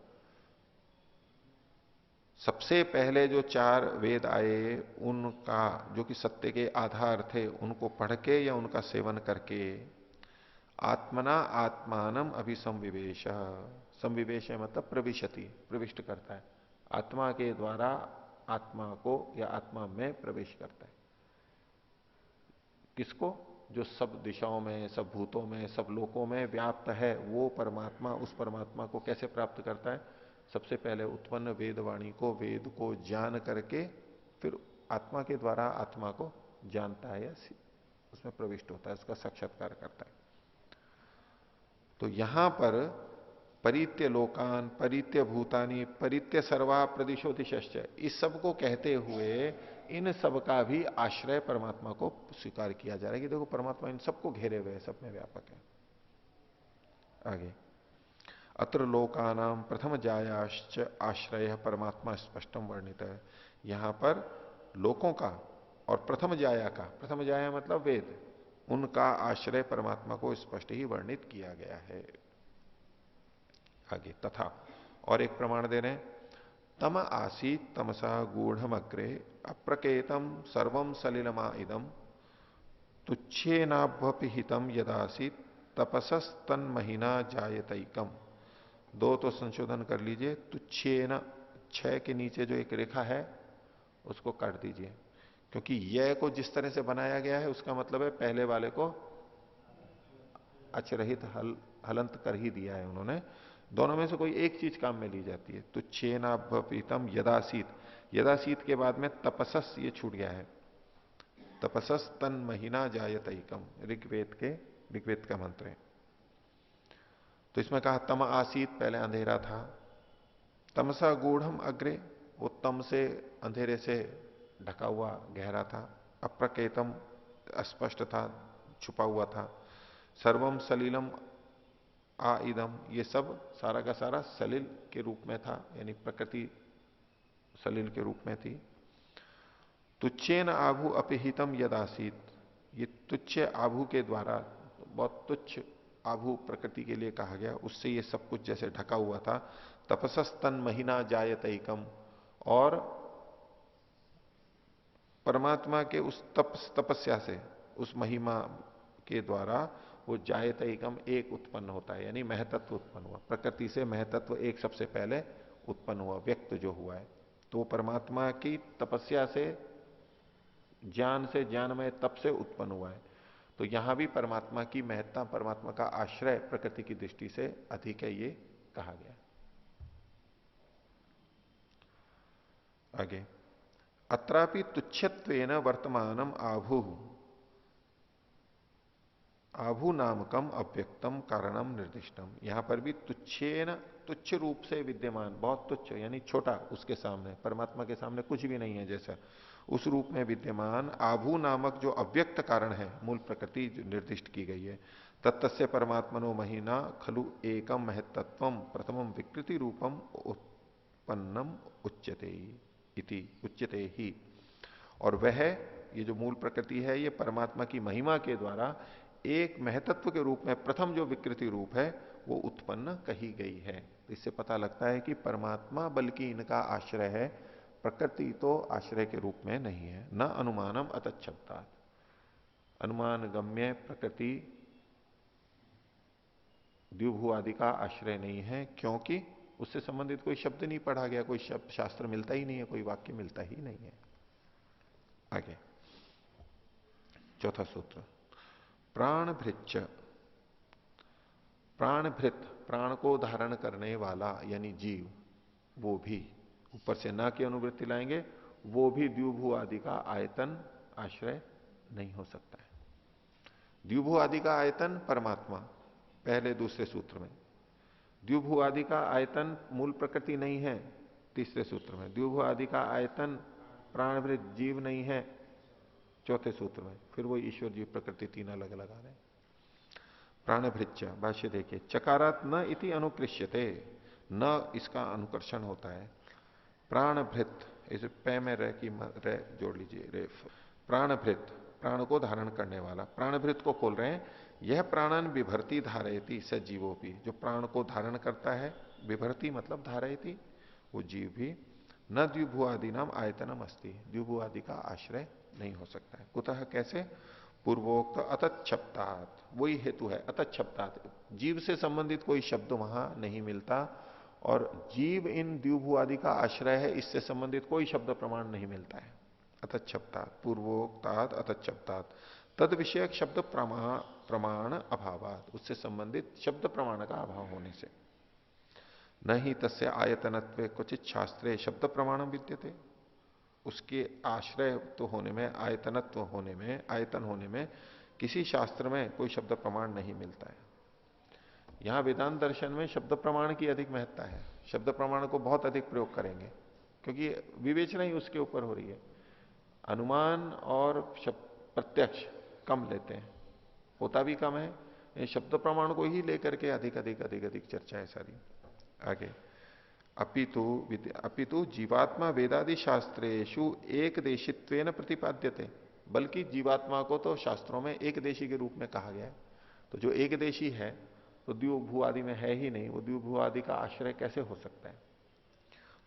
S1: सबसे पहले जो चार वेद आए उनका जो कि सत्य के आधार थे, उनको पढ़ के या उनका सेवन करके आत्मना आत्मानम अभिसंविवेश, संविवेश मतलब प्रविशति, प्रविष्ट करता है, आत्मा के द्वारा आत्मा को या आत्मा में प्रवेश करता है। किसको? जो सब दिशाओं में, सब भूतों में, सब लोकों में व्याप्त है, वो परमात्मा, उस परमात्मा को कैसे प्राप्त करता है? सबसे पहले उत्पन्न वेदवाणी को, वेद को जान करके फिर आत्मा के द्वारा आत्मा को जानता है या उसमें प्रविष्ट होता है, उसका साक्षात्कार करता है। तो यहां पर परित्य लोकान परित्य भूतानि परित्य सर्वा प्रदिशो दिशश्च, इस सब को कहते हुए इन सब का भी आश्रय परमात्मा को स्वीकार किया जा रहा है कि देखो परमात्मा इन सबको घेरे हुए है, सब में व्यापक है। आगे अत्र लोकानाम प्रथम जायाश्च आश्रय परमात्मा स्पष्टम वर्णित है। यहां पर लोकों का और प्रथम जाया का, प्रथम जाया मतलब वेद, उनका आश्रय परमात्मा को स्पष्ट ही वर्णित किया गया है। आगे तथा और एक प्रमाण दे रहे हैं, तम आसीत तमसा गूढ़म अग्रे अप्रकेतम सर्वम सलिलमा इदम तुच्छेनाभ्यपिहितम यदासीत तपसस्तन महीना जायतैकम। दो तो संशोधन कर लीजिए, तुच्छेन, छह के नीचे जो एक रेखा है उसको काट दीजिए, क्योंकि यह को जिस तरह से बनाया गया है उसका मतलब है पहले वाले को अचरहित हलंत कर ही दिया है उन्होंने। दोनों में से कोई एक चीज काम में ली जाती है। तुच्छेनाभ्यपिहितम यदासीत, यदासीत के बाद में तपसस ये छूट गया है, तपसस तन महीना जायतैकम, ऋग्वेद का मंत्र है। तो इसमें कहा तम आसीत, पहले अंधेरा था, तमसा गूढ़म अग्रे, वो तम से अंधेरे से ढका हुआ गहरा था, अप्रकेतम अस्पष्ट था, छुपा हुआ था, सर्वम सलीलम आ इदम, ये सब सारा का सारा सलिल के रूप में था, यानी प्रकृति सलिल के रूप में थी। तुच्छेन आभु अपिहितम यदासीत, ये तुच्छ आभु के द्वारा, बहुत तुच्छ आभु प्रकृति के लिए कहा गया, उससे ये सब कुछ जैसे ढका हुआ था। तपसस्तन महीना जायतैकम, और परमात्मा के उस तपस्या से, उस महिमा के द्वारा वो जायत एकम एक उत्पन्न होता है, यानी महतत्व उत्पन्न हुआ। प्रकृति से महतत्व एक सबसे पहले उत्पन्न हुआ, व्यक्त जो हुआ है। तो परमात्मा की तपस्या से, ज्ञान से, ज्ञानमय तप से उत्पन्न हुआ है। तो यहां भी परमात्मा की महत्ता, परमात्मा का आश्रय प्रकृति की दृष्टि से अधिक है, ये कहा गया। आगे, अत्रापि तुच्छत्वेन वर्तमानम आभु, आभु नामकम अव्यक्तम कारणम निर्दिष्टम। यहां पर भी तुच्छेन, तुच्छ रूप से विद्यमान, बहुत तुच्छ यानी छोटा, उसके सामने, परमात्मा के सामने कुछ भी नहीं है जैसा, उस रूप में विद्यमान आभु नामक जो अव्यक्त कारण है, मूल प्रकृति जो निर्दिष्ट की गई है, तत्तस्य परमात्मनो महिना खलु एकम महत्तत्वम प्रथमम विकृति रूपम उत्पन्नम उच्यते इति उच्यते ही। और वह, ये जो मूल प्रकृति है, ये परमात्मा की महिमा के द्वारा एक महतत्व के रूप में प्रथम जो विकृति रूप है वो उत्पन्न कही गई है। तो इससे पता लगता है कि परमात्मा बल्कि इनका आश्रय है, प्रकृति तो आश्रय के रूप में नहीं है। न अनुमानम अतच्छब्दात्, अनुमान गम्य प्रकृति द्युभु आदि का आश्रय नहीं है, क्योंकि उससे संबंधित कोई शब्द नहीं पढ़ा गया, कोई शब्द शास्त्र मिलता ही नहीं है, कोई वाक्य मिलता ही नहीं है। आगे चौथा सूत्र, प्राणभृच्च, प्राणभृत, प्राण को धारण करने वाला यानी जीव, वो भी, ऊपर से ना की अनुवृत्ति लाएंगे, वो भी द्युभु आदि का आयतन आश्रय नहीं हो सकता है। द्युभु आदि का आयतन परमात्मा, पहले दूसरे सूत्र में। द्युभु आदि का आयतन मूल प्रकृति नहीं है, तीसरे सूत्र में। द्युभु आदि का आयतन प्राणभृत जीव नहीं है, चौथे सूत्र में। फिर वो ईश्वर जीव प्रकृति तीन अलग अलग आ रहे हैं। प्राणभृच्च, भाष्य देखिए, चकारात न इति अनुकृष्यते, न इसका अनुकर्षण होता है। प्राणभृत, इस पै में रह की रह जोड़ लीजिए, रे। प्राणभृत, प्राण को धारण करने वाला, प्राणभृत को खोल रहे हैं। यह प्राणन विभर्ति धारयति स जीवोपि, जो प्राण को धारण करता है, विभर्ति मतलब धारयति, वो जीव भी। न द्युभु आदि नाम आयतनम अस्ति, द्युभु आदि का आश्रय नहीं हो सकता है। कुतः, कैसे? पूर्वोक्त अतच्छब्दात्, वही हेतु है, अतच्छब्दात्, जीव से संबंधित कोई शब्द वहां नहीं मिलता, और जीव इन द्युभु आदि का आश्रय है, इससे संबंधित कोई शब्द प्रमाण नहीं मिलता है। अतच्छब्दात्, पूर्वोक्तात् अतच्छब्दात्, तद विषयक शब्द प्रमाण अभावात्, उससे संबंधित शब्द प्रमाण का अभाव होने से। न ही तस्य आयतनत्वे क्वचित शास्त्रे शब्द प्रमाणम विद्यते, उसके आश्रय तो होने में, आयतनत्व होने में, आयतन होने में किसी शास्त्र में कोई शब्द प्रमाण नहीं मिलता है। यहां वेदांत दर्शन में शब्द प्रमाण की अधिक महत्ता है, शब्द प्रमाण को बहुत अधिक प्रयोग करेंगे, क्योंकि विवेचना ही उसके ऊपर हो रही है। अनुमान और प्रत्यक्ष कम लेते हैं, होता भी कम है, शब्द प्रमाण को ही लेकर के अधिक अधिक अधिक अधिक चर्चा है सारी। आगे, अपितु जीवात्मा वेदादि शास्त्रेषु एक देशित्वेन प्रतिपाद्यते, बल्कि जीवात्मा को तो शास्त्रों में एक देशी के रूप में कहा गया है। तो जो एक देशी है तो द्युभु आदि में है ही नहीं, वो द्युभु आदि का आश्रय कैसे हो सकता है?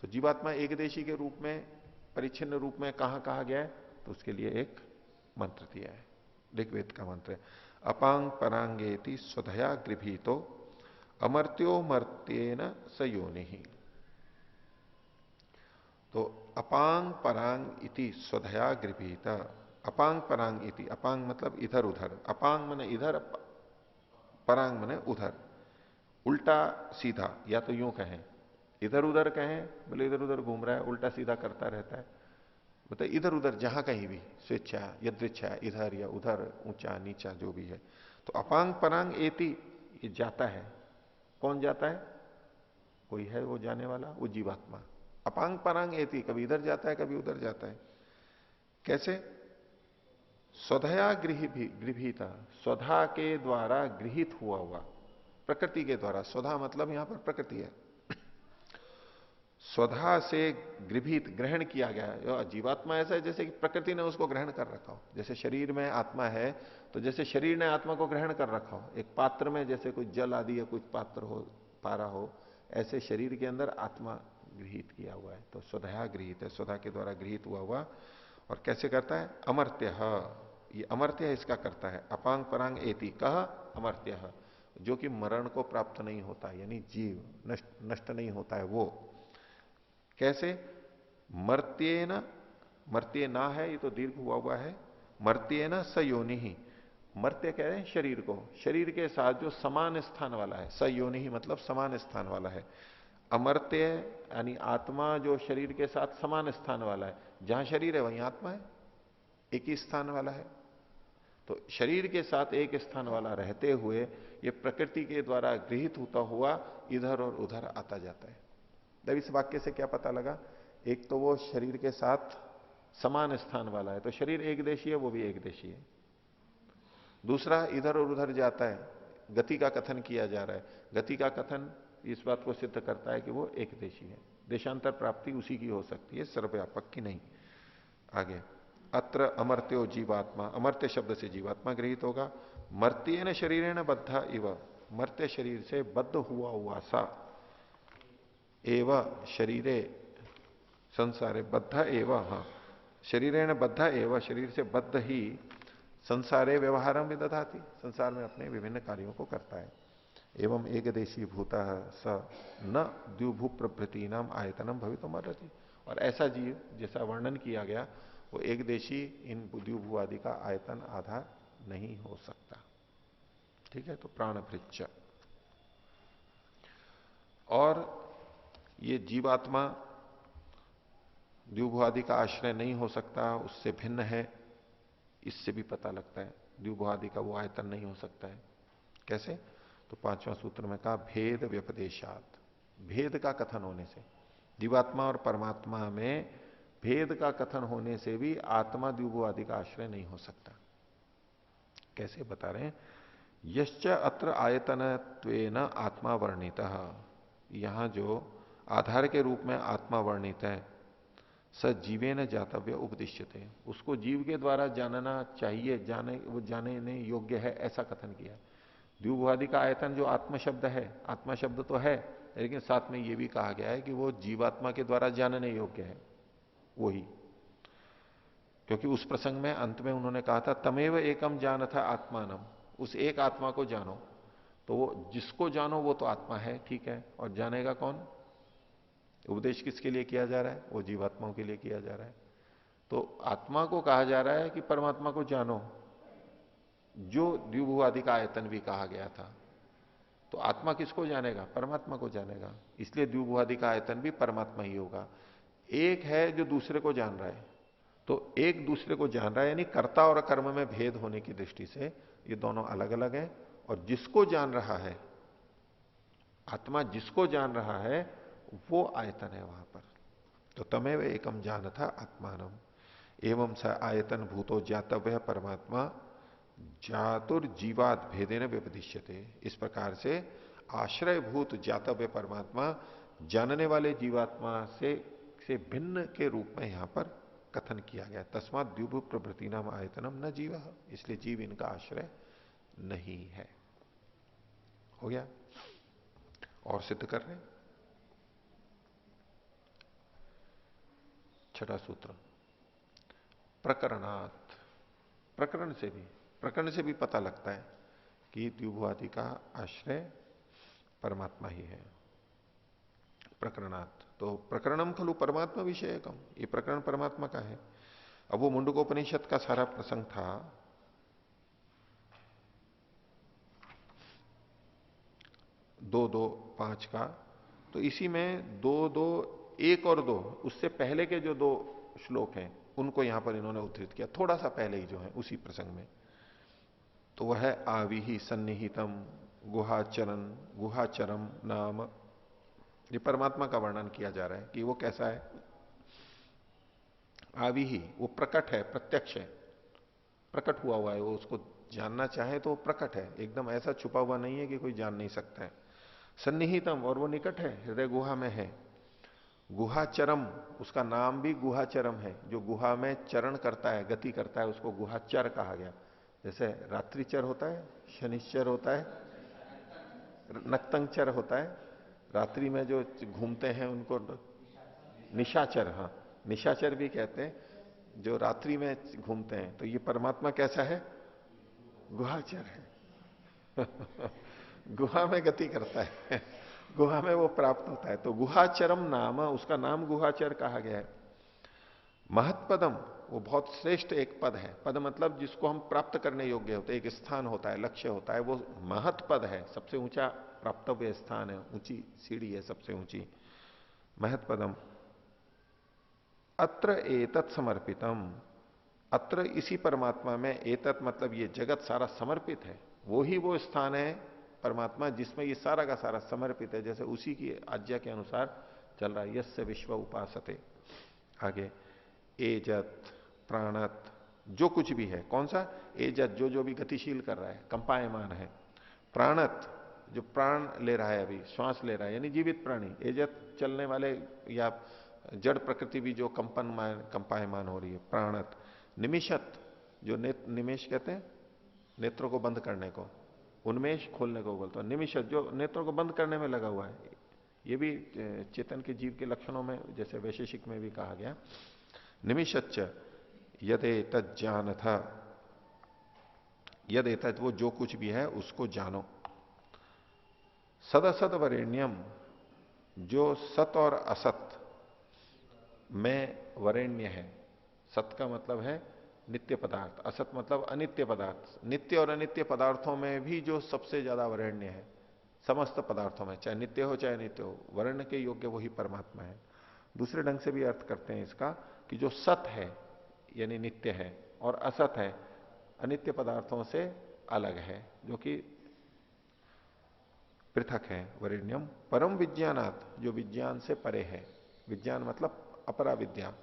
S1: तो जीवात्मा एक देशी के रूप में, परिच्छिन्न रूप में कहां कहा गया है? तो उसके लिए एक मंत्र दिया है, ऋग्वेद का मंत्र है, अपांग परांगेति स्वधया गृभीतो अमर्त्यो मर्त्येन सयोनि। तो अपांग परांग इति स्वधया गृभीत, अपांग परांग इति, अपांग मतलब इधर उधर, अपांग माने इधर, परांग माने उधर, उल्टा सीधा, या तो यूं कहें इधर उधर कहें, बोले इधर उधर घूम रहा है, उल्टा सीधा करता रहता है, मतलब इधर उधर जहां कहीं भी, स्वेच्छा यदृच्छा, इधर या उधर, ऊंचा नीचा जो भी है। तो अपांग परांग एति, ये जाता है, कौन जाता है? कोई है वो जाने वाला, वो जीवात्मा। अपांग परांग एति, कभी इधर जाता है कभी उधर जाता है। कैसे? स्वधया गृहीता, स्वधा के द्वारा गृहित हुआ हुआ, प्रकृति के द्वारा। स्वधा मतलब यहां पर प्रकृति है, स्वधा से गृभित, ग्रहण किया गया है। जीवात्मा ऐसा है जैसे कि प्रकृति ने उसको ग्रहण कर रखा हो। जैसे शरीर में आत्मा है, तो जैसे शरीर ने आत्मा को ग्रहण कर रखा हो, एक पात्र में जैसे कुछ जल आदि या कुछ पात्र हो, पारा हो, ऐसे शरीर के अंदर आत्मा गृहित किया हुआ है। तो स्वधा गृहित है, स्वधा के द्वारा गृहित हुआ हुआ, और कैसे करता है? अमर्त्य, ये अमर्त्य इसका करता है। अपांग परांग एति कह अमर्त्य, जो कि मरण को प्राप्त नहीं होता, यानी जीव नष्ट नहीं होता है वो। कैसे? मर्त्येन, मर्त्य ना है, ये तो दीर्घ हुआ है। मर्त्येन स योनि ही, मर्त्य कह रहे हैं शरीर को, शरीर के साथ जो समान स्थान वाला है। स योनि ही मतलब समान स्थान वाला है। अमर्त्य यानी आत्मा जो शरीर के साथ समान स्थान वाला है, जहां शरीर है वहीं आत्मा है, एक ही स्थान वाला है। तो शरीर के साथ एक स्थान वाला रहते हुए ये प्रकृति के द्वारा गृहित होता हुआ इधर और उधर आता जाता है। जब इस वाक्य से क्या पता लगा? एक तो वो शरीर के साथ समान स्थान वाला है, तो शरीर एक देशी है, वो भी एक देशी है। दूसरा, इधर और उधर जाता है, गति का कथन किया जा रहा है। गति का कथन इस बात को सिद्ध करता है कि वो एक देशी है, देशांतर प्राप्ति उसी की हो सकती है, सर्वव्यापक की नहीं। आगे, अत्र अमर्त्यो जीवात्मा, अमर्त्य शब्द से जीवात्मा गृहित होगा। मर्त्येन शरीरेण बद्ध इव, मर्त्य शरीर से बद्ध हुआ सा, एव शरीरे संसारे बद्ध एव, हाँ शरीरेण बद्ध एव, शरीर से बद्ध ही संसारे व्यवहारम विदधाति, संसार में अपने विभिन्न कार्यों को करता है। एवं एक देशी भूता स न द्युभू प्रभृति नाम आयतनम भवितुमर्हति, और ऐसा जीव जैसा वर्णन किया गया वो एक देशी इन द्युभू आदि का आयतन आधार नहीं हो सकता। ठीक है, तो प्राण भृच्च। और ये जीवात्मा द्युभू आदि का आश्रय नहीं हो सकता, उससे भिन्न है, इससे भी पता लगता है द्युभू आदि का वो आयतन नहीं हो सकता है। कैसे? तो पांचवां सूत्र में कहा भेद व्यपदेशात, भेद का कथन होने से, जीवात्मा और परमात्मा में भेद का कथन होने से भी आत्मा द्युभू आदि का आश्रय नहीं हो सकता। कैसे बता रहे हैं? यश्च अत्र आयतनत्वेन आत्मा वर्णितः, यहां जो आधार के रूप में आत्मा वर्णित है, स जीवेन जातव्य उपदिश्यते, उसको जीव के द्वारा जानना चाहिए, जाने वो जानने योग्य है, ऐसा कथन किया। द्युभुआदि का आयतन जो आत्मा शब्द है, आत्मा शब्द तो है, लेकिन साथ में ये भी कहा गया है कि वो जीवात्मा के द्वारा जानने योग्य है वही। क्योंकि उस प्रसंग में अंत में उन्होंने कहा था तमेव एकम जान था आत्मानम, उस एक आत्मा को जानो। तो वो जिसको जानो वो तो आत्मा है, ठीक है, और जानेगा कौन? उपदेश किसके लिए किया जा रहा है? वो जीवात्माओं के लिए किया जा रहा है। तो आत्मा को कहा जा रहा है कि परमात्मा को जानो, जो द्युभु आदि का आयतन भी कहा गया था। तो आत्मा किसको जानेगा? परमात्मा को जानेगा, इसलिए द्युभु आदि का आयतन भी परमात्मा ही होगा। एक है जो दूसरे को जान रहा है, तो एक दूसरे को जान रहा है, यानी कर्ता और कर्म में भेद होने की दृष्टि से ये दोनों अलग अलग हैं। और जिसको जान रहा है, आत्मा जिसको जान रहा है वो आयतन है वहां पर। तो तमेव एकम जान था आत्मानम एवं स आयतन भूतो ज्ञातव्य परमात्मा जातुर्जीवात भेदेन व्यपदिश्यते। इस प्रकार से आश्रयभूत ज्ञातव्य परमात्मा जानने वाले जीवात्मा से भिन्न के रूप में यहां पर कथन किया गया। तस्मात द्युभु प्रभृति नाम आयतनम न जीव, इसलिए जीव इनका आश्रय नहीं है। हो गया? और सिद्ध कर रहे हैं छठा सूत्र, प्रकरणात्, प्रकरण से भी पता लगता है कि द्युभु आदि का आश्रय परमात्मा ही है। प्रकरणात्, तो प्रकरणम खलु परमात्मा विषयकम, ये प्रकरण परमात्मा का है। अब वो मुंडकोपनिषद का सारा प्रसंग था, 2-2-5 का, तो इसी में 2-2-1 और 2, उससे पहले के जो 2 श्लोक हैं उनको यहां पर इन्होंने उद्धृत किया, थोड़ा सा पहले ही जो है उसी प्रसंग में। तो वह है आविहि सन्निहितम गुहाचरम नाम, ये परमात्मा का वर्णन किया जा रहा है कि वो कैसा है। आविहि, वो प्रकट है, प्रत्यक्ष है, प्रकट हुआ है, वो उसको जानना चाहे तो प्रकट है, एकदम ऐसा छुपा हुआ नहीं है कि कोई जान नहीं सकता है। सन्निहितम, और वो निकट है, हृदय गुहा में है। गुहाचरम, उसका नाम भी गुहाचरम है, जो गुहा में चरण करता है, गति करता है, उसको गुहाचर कहा गया। जैसे रात्रिचर होता है, शनिश्चर होता है, नक्तंगचर होता है, रात्रि में जो घूमते हैं उनको निशाचर, हाँ निशाचर भी कहते हैं। जो रात्रि में घूमते हैं, तो ये परमात्मा कैसा है? गुहाचर है। गुहा में गति करता है, गुहा में वो प्राप्त होता है। तो गुहाचरम नाम, उसका नाम गुहाचर कहा गया है। महत्पदम, वो बहुत श्रेष्ठ एक पद है। पद मतलब जिसको हम प्राप्त करने योग्य होते हैं, एक स्थान होता है, लक्ष्य होता है, वो महत्पद है, सबसे ऊंचा प्राप्तव्य स्थान है, ऊंची सीढ़ी है सबसे ऊंची। महत्पदम अत्र एतत् समर्पितम, अत्र इसी परमात्मा में, एतत् मतलब ये जगत सारा समर्पित है, वो ही वो स्थान है परमात्मा जिसमें ये सारा का सारा समर्पित है, जैसे उसी की आज्ञा के अनुसार चल रहा है। यस्य विश्व उपासते। आगे एजत प्राणत, जो कुछ भी है, कौन सा? एजत, जो जो भी गतिशील कर रहा है, कंपायमान है। प्राणत, जो प्राण ले रहा है, अभी श्वास ले रहा है, यानी जीवित प्राणी। एजत, चलने वाले या जड़ प्रकृति भी जो कंपायमान हो रही है, प्राणत। निमिषत, जो निमेश कहते हैं नेत्रों को बंद करने को, उन्मेष खोलने को बोलते हैं। निमिषत, जो नेत्रों को बंद करने में लगा हुआ है। ये भी चेतन के जीव के लक्षणों में, जैसे वैशेषिक में भी कहा गया। निमिषच्च यदे तज्जान था, यद एतत्, वो जो कुछ भी है उसको जानो। सदसद वरेण्यम, जो सत और असत में वरेण्य है। सत का मतलब है नित्य पदार्थ, असत मतलब अनित्य पदार्थ। नित्य और अनित्य पदार्थों में भी जो सबसे ज्यादा वरेण्य है, समस्त पदार्थों में, चाहे नित्य हो चाहे अनित्य हो, वर्ण के योग्य वही परमात्मा है। दूसरे ढंग से भी अर्थ करते हैं इसका कि जो सत है यानी नित्य है, और असत है अनित्य पदार्थों से अलग है, जो कि पृथक है। वरेण्यम परम विज्ञानात्, जो विज्ञान से परे है। विज्ञान मतलब अपरा विद्या,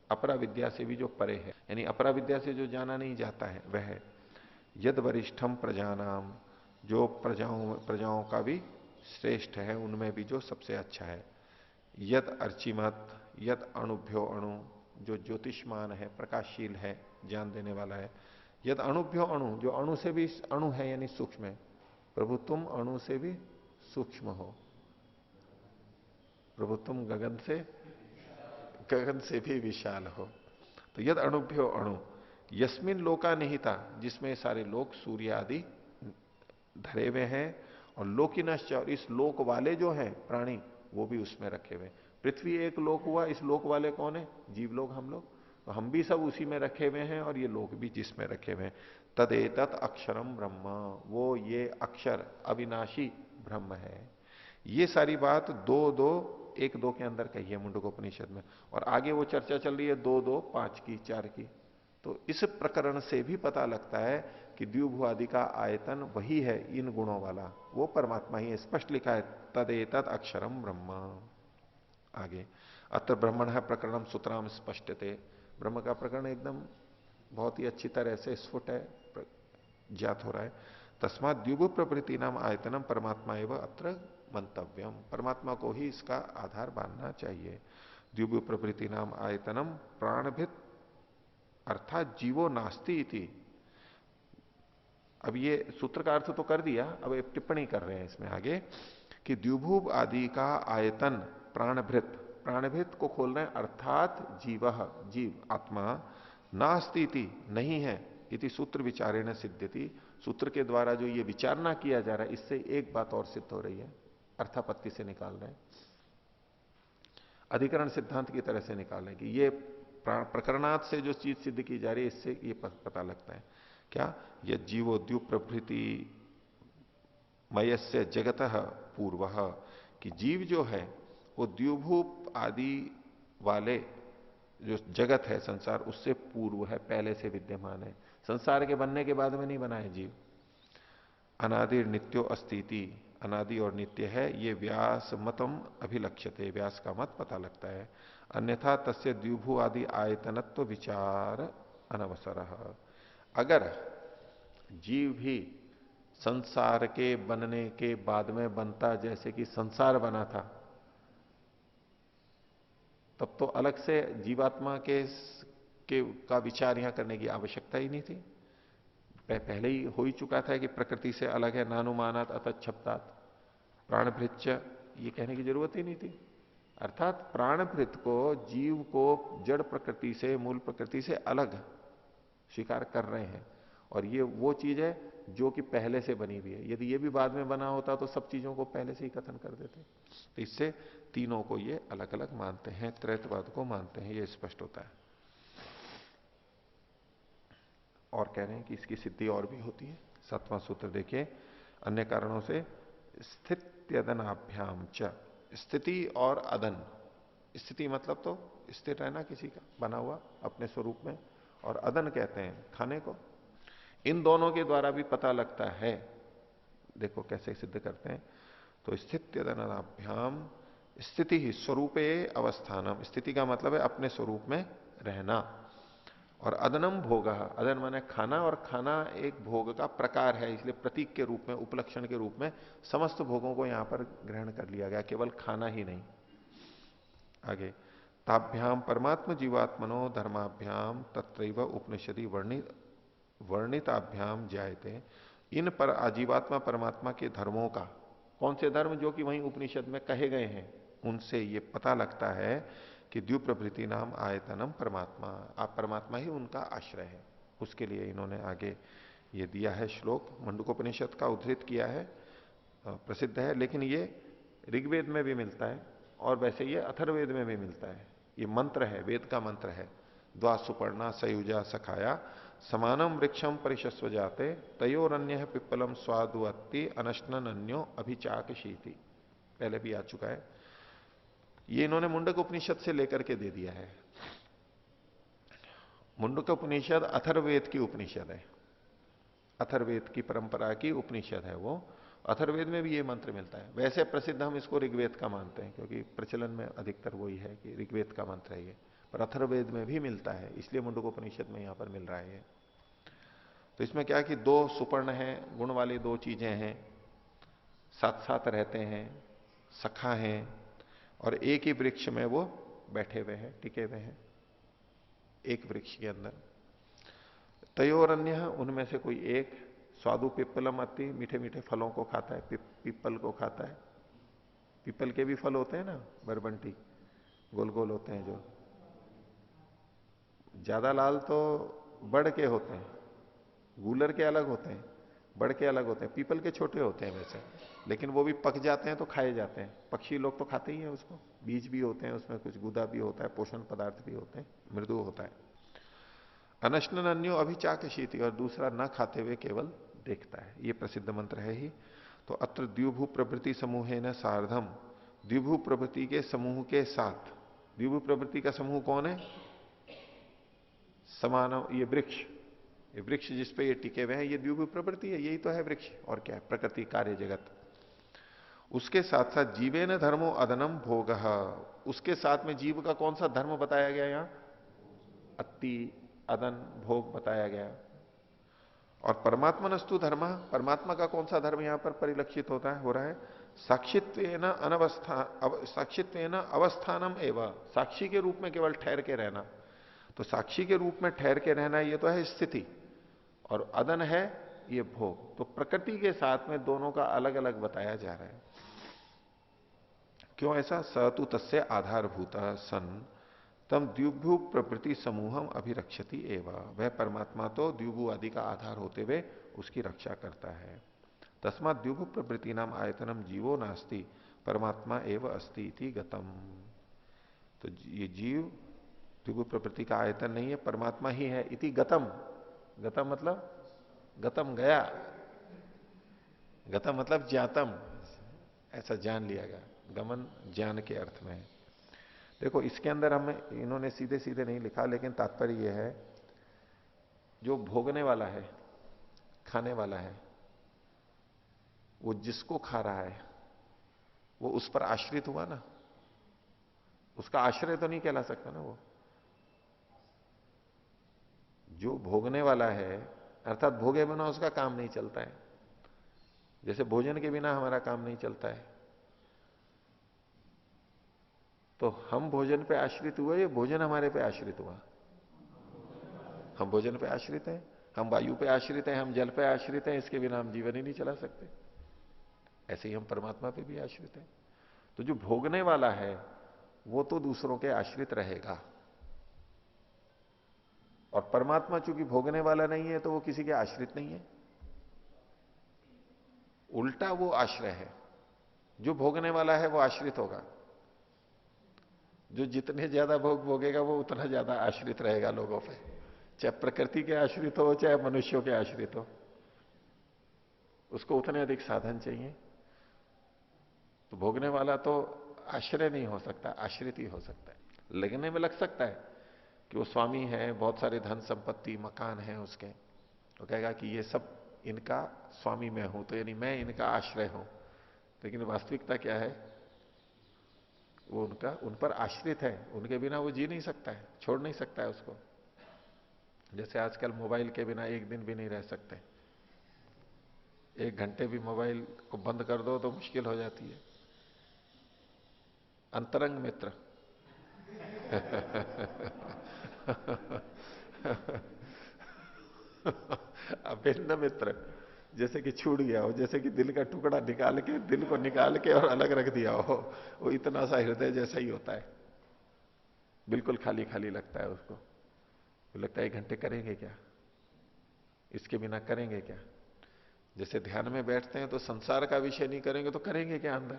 S1: अपरा विद्या से भी जो परे है, यानी अपरा विद्या से जो जाना नहीं जाता है वह है। यद वरिष्ठम प्रजानाम, जो प्रजाओं का भी श्रेष्ठ है, उनमें भी जो सबसे अच्छा है। यद अर्चिमत, यद अणुभ्यो अणु, जो ज्योतिष्मान है, प्रकाशशील है, ज्ञान देने वाला है। यद अणुभ्यो अणु, जो अणु से भी अणु है यानी सूक्ष्म है। प्रभु तुम अणु से भी सूक्ष्म हो, प्रभु तुम गगन से भी विशाल हो। तो यद अणुभ्यो अणु, यस्मिन लोका निहिता, जिसमें सारे लोक सूर्य आदि धरे हुए हैं, और लोकिनश्च, और इस लोक वाले जो हैं प्राणी वो भी उसमें रखे हुए। पृथ्वी एक लोक हुआ, इस लोक वाले कौन है? जीव लोग, हम लोग, तो हम भी सब उसी में रखे हुए हैं, और ये लोक भी जिसमें रखे हुए हैं। तदेतत अक्षरम ब्रह्म, वो ये अक्षर अविनाशी ब्रह्म है। ये सारी बात 1-2 के अंदर कही है मुंडकोपनिषद में, और आगे वो चर्चा चल रही है 2-2, 5 की, 4 की। तो इस प्रकरण से भी पता लगता है कि द्विभु आदि का आयतन वही है, इन गुणों वाला वो परमात्मा ही है। स्पष्ट लिखा है तदेतत अक्षरम ब्रह्म। आगे अत्र ब्रह्मण है प्रकरणम सूत्राम स्पष्टते, ब्रह्म का प्रकरण एकदम बहुत ही अच्छी तरह से स्फुट है, ज्ञात हो रहा है। तस्मात द्विभु प्रवृत्ति नाम आयतनम परमात्मा एवं अत्र मंतव्यम, परमात्मा को ही इसका आधार मानना चाहिए। द्विभु प्रवृत्ति नाम आयतनम प्राणभित अर्थात जीवो नास्ति इति। अब ये सूत्र का अर्थ तो कर दिया, अब एक टिप्पणी कर रहे हैं इसमें आगे कि द्विभु आदि का आयतन प्राणभृत, प्राणभृत को खोल रहे हैं, अर्थात जीव, जीव आत्मा, नास्ति इति, नहीं है, इति सूत्र विचारेण सिद्ध्यति, सूत्र के द्वारा जो ये विचारना किया जा रहा है इससे एक बात और सिद्ध हो रही है, अर्थापत्ति से निकाल रहे हैं, अधिकरण सिद्धांत की तरह से निकाल रहे हैं कि ये प्रकरणात् से जो चीज सिद्ध की जा रही है इससे ये पता लगता है। क्या? यह जीवो द्युप प्रभृति मयस्य जगत पूर्व, कि जीव जो है वो द्युभूप आदि वाले जो जगत है संसार उससे पूर्व है, पहले से विद्यमान है, संसार के बनने के बाद में नहीं बना है जीव। अनादिर नित्यो अस्तिति, अनादि और नित्य है, ये व्यास मतम अभिलक्ष्यते, व्यास का मत पता लगता है। अन्यथा तस्य द्विभु आदि आयतनत्व विचार अनवसर। अगर जीव भी संसार के बनने के बाद में बनता, जैसे कि संसार बना था, तब तो अलग से जीवात्मा के का विचार यहां करने की आवश्यकता ही नहीं थी, पहले ही हो ही चुका था कि प्रकृति से अलग है, नानुमानात अतच्छब्दात प्राणभृच्च, ये कहने की जरूरत ही नहीं थी। अर्थात प्राणभृत को, जीव को जड़ प्रकृति से, मूल प्रकृति से अलग स्वीकार कर रहे हैं। और ये वो चीज है जो कि पहले से बनी हुई है। यदि ये भी बाद में बना होता तो सब चीजों को पहले से ही कथन कर देते। तो इससे तीनों को ये अलग अलग मानते हैं, त्रैतवाद को मानते हैं, ये स्पष्ट होता है। और कह रहे हैं कि इसकी सिद्धि और भी होती है। 7वां सूत्र देखिए, अन्य कारणों से स्थित्यदनाभ्याम च, स्थिति और अदन। स्थिति मतलब तो स्थिर रहना किसी का बना हुआ अपने स्वरूप में, और अदन कहते हैं खाने को। इन दोनों के द्वारा भी पता लगता है। देखो कैसे सिद्ध करते हैं। तो स्थित्यदनाभ्याम, स्थिति ही स्वरूपे अवस्थानम, स्थिति का मतलब है अपने स्वरूप में रहना। और अदनम भोग, अदन माने खाना, और खाना एक भोग का प्रकार है, इसलिए प्रतीक के रूप में, उपलक्षण के रूप में समस्त भोगों को यहां पर ग्रहण कर लिया गया, केवल खाना ही नहीं। आगे, ताभ्याम परमात्म जीवात्मनो धर्माभ्याम तत्रैव उपनिषदि वर्णिताभ्याम जायते। इन पर आजीवात्मा परमात्मा के धर्मों का, कौन से धर्म, जो कि वहीं उपनिषद में कहे गए हैं, उनसे ये पता लगता है कि द्व्युप प्रभृति नाम आयतनम परमात्मा, आप परमात्मा ही उनका आश्रय है। उसके लिए इन्होंने आगे ये दिया है श्लोक, मंडूकोपनिषद का उद्धृत किया है, प्रसिद्ध है, लेकिन ये ऋग्वेद में भी मिलता है और वैसे ये अथर्ववेद में भी मिलता है। ये मंत्र है, वेद का मंत्र है। द्वा सुपर्णा सयुजा सखाया समानम वृक्षम परिशस्व जाते तयोरन्य पिप्पलम स्वादुअत्ति अनशनन अन्यो अभिचाक शीति, पहले भी आ चुका है। ये इन्होंने मुंडक उपनिषद से लेकर के दे दिया है। मुंडक उपनिषद अथर्ववेद की उपनिषद है, अथर्ववेद की परंपरा की उपनिषद है वो। अथर्ववेद में भी ये मंत्र मिलता है। वैसे प्रसिद्ध हम इसको ऋग्वेद का मानते हैं, क्योंकि प्रचलन में अधिकतर वही है कि ऋग्वेद का मंत्र है ये, पर अथर्ववेद में भी मिलता है, इसलिए मुंडकोपनिषद में यहां पर मिल रहा है ये। तो इसमें क्या कि दो सुपर्ण हैं, गुण वाली दो चीजें हैं, साथ साथ रहते हैं, सखा हैं, और एक ही वृक्ष में वो बैठे हुए हैं, टिके हुए हैं, एक वृक्ष के अंदर। तयोरन्य, उनमें से कोई एक, स्वादु पिप्पलम अति, मीठे मीठे फलों को खाता है, पीपल को खाता है। पीपल के भी फल होते हैं ना, बरबंटी, गोल गोल होते हैं, जो ज्यादा लाल तो बड़ के होते हैं, गूलर के अलग होते हैं, बड़ के अलग होते हैं, पीपल के छोटे होते हैं वैसे, लेकिन वो भी पक जाते हैं तो खाए जाते हैं। पक्षी लोग तो खाते ही हैं उसको, बीज भी होते हैं उसमें, कुछ गुदा भी होता है, पोषण पदार्थ भी होते हैं, मृदु होता है। अनशनन अन्यो अभिचाक शीति, और दूसरा ना खाते हुए केवल देखता है। ये प्रसिद्ध मंत्र है ही। तो अत्र द्विभू प्रवृत्ति समूह न सार्धम, द्विभू प्रवृत्ति के समूह के साथ, द्विभू प्रवृत्ति का समूह कौन है? समान, ये वृक्ष, ये वृक्ष जिस पे ये टिके हुए हैं, ये द्विभू प्रवृत्ति है, यही तो है वृक्ष, और क्या है? प्रकृति, कार्य जगत। उसके साथ साथ जीवे न धर्मो अदनम भोग, उसके साथ में जीव का कौन सा धर्म बताया गया यहां? अति, अदन, भोग बताया गया। और परमात्मनस्तु धर्म, परमात्मा का कौन सा धर्म यहां पर परिलक्षित होता है, हो रहा है? साक्षित्वेन साक्षित्वेन अवस्थानम एवं, साक्षी के रूप में केवल ठहर के रहना। तो साक्षी के रूप में ठहर के रहना ये तो है स्थिति, और अदन है ये भोग। तो प्रकृति के साथ में दोनों का अलग अलग बताया जा रहा है। क्यों ऐसा? सतु तस्य आधारभूत सन तम द्विभु प्रवृत्ति समूहम अभिरक्षति एवं, वह परमात्मा तो द्विभु आदि का आधार होते हुए उसकी रक्षा करता है। तस्मात् द्विभु प्रवृत्ति नाम आयतनम जीवो नास्ति परमात्मा एव अस्ति इति गतम। तो ये जीव द्विभु प्रवृत्ति का आयतन नहीं है, परमात्मा ही है। इति गतम, गतम मतलब गतम गया, गतम मतलब ज्ञातम, ऐसा जान लिया गया। गमन ज्ञान के अर्थ में है। देखो इसके अंदर हमें, इन्होंने सीधे सीधे नहीं लिखा, लेकिन तात्पर्य यह है, जो भोगने वाला है, खाने वाला है, वो जिसको खा रहा है वो उस पर आश्रित हुआ ना, उसका आश्रय तो नहीं कहला सकता ना वो। जो भोगने वाला है, अर्थात भोगे बिना उसका काम नहीं चलता है। जैसे भोजन के बिना हमारा काम नहीं चलता है, तो हम भोजन पे आश्रित हुए या भोजन हमारे पे आश्रित हुआ? हम भोजन पे आश्रित हैं, हम वायु पे आश्रित हैं, हम जल पे आश्रित हैं, इसके बिना हम जीवन ही नहीं चला सकते। ऐसे ही हम परमात्मा पे भी आश्रित हैं। तो जो भोगने वाला है वो तो दूसरों के आश्रित रहेगा। और परमात्मा चूंकि भोगने वाला नहीं है तो वो किसी के आश्रित नहीं है, उल्टा वो आश्रय है। जो भोगने वाला है वो आश्रित होगा, जो जितने ज्यादा भोग भोगेगा वो उतना ज्यादा आश्रित रहेगा लोगों पे, चाहे प्रकृति के आश्रित हो चाहे मनुष्यों के आश्रित हो, उसको उतने अधिक साधन चाहिए। तो भोगने वाला तो आश्रय नहीं हो सकता, आश्रित ही हो सकता है। लगने में लग सकता है कि वो स्वामी है, बहुत सारे धन संपत्ति मकान है उसके, वो कहेगा कि ये सब इनका स्वामी मैं हूं, तो यानी मैं इनका आश्रय हूं। लेकिन वास्तविकता क्या है, वो उन पर आश्रित है, उनके बिना वो जी नहीं सकता है, छोड़ नहीं सकता है उसको। जैसे आजकल मोबाइल के बिना एक दिन भी नहीं रह सकते, एक घंटे भी मोबाइल को बंद कर दो तो मुश्किल हो जाती है। अंतरंग मित्र अभिन्न मित्र, जैसे कि छूट गया हो, जैसे कि दिल का टुकड़ा निकाल के, दिल को निकाल के और अलग रख दिया हो, वो इतना सा हृदय जैसा ही होता है, बिल्कुल खाली खाली लगता है उसको। तो लगता है 1 घंटे करेंगे क्या, इसके बिना करेंगे क्या। जैसे ध्यान में बैठते हैं तो संसार का विषय नहीं करेंगे तो करेंगे क्या अंदर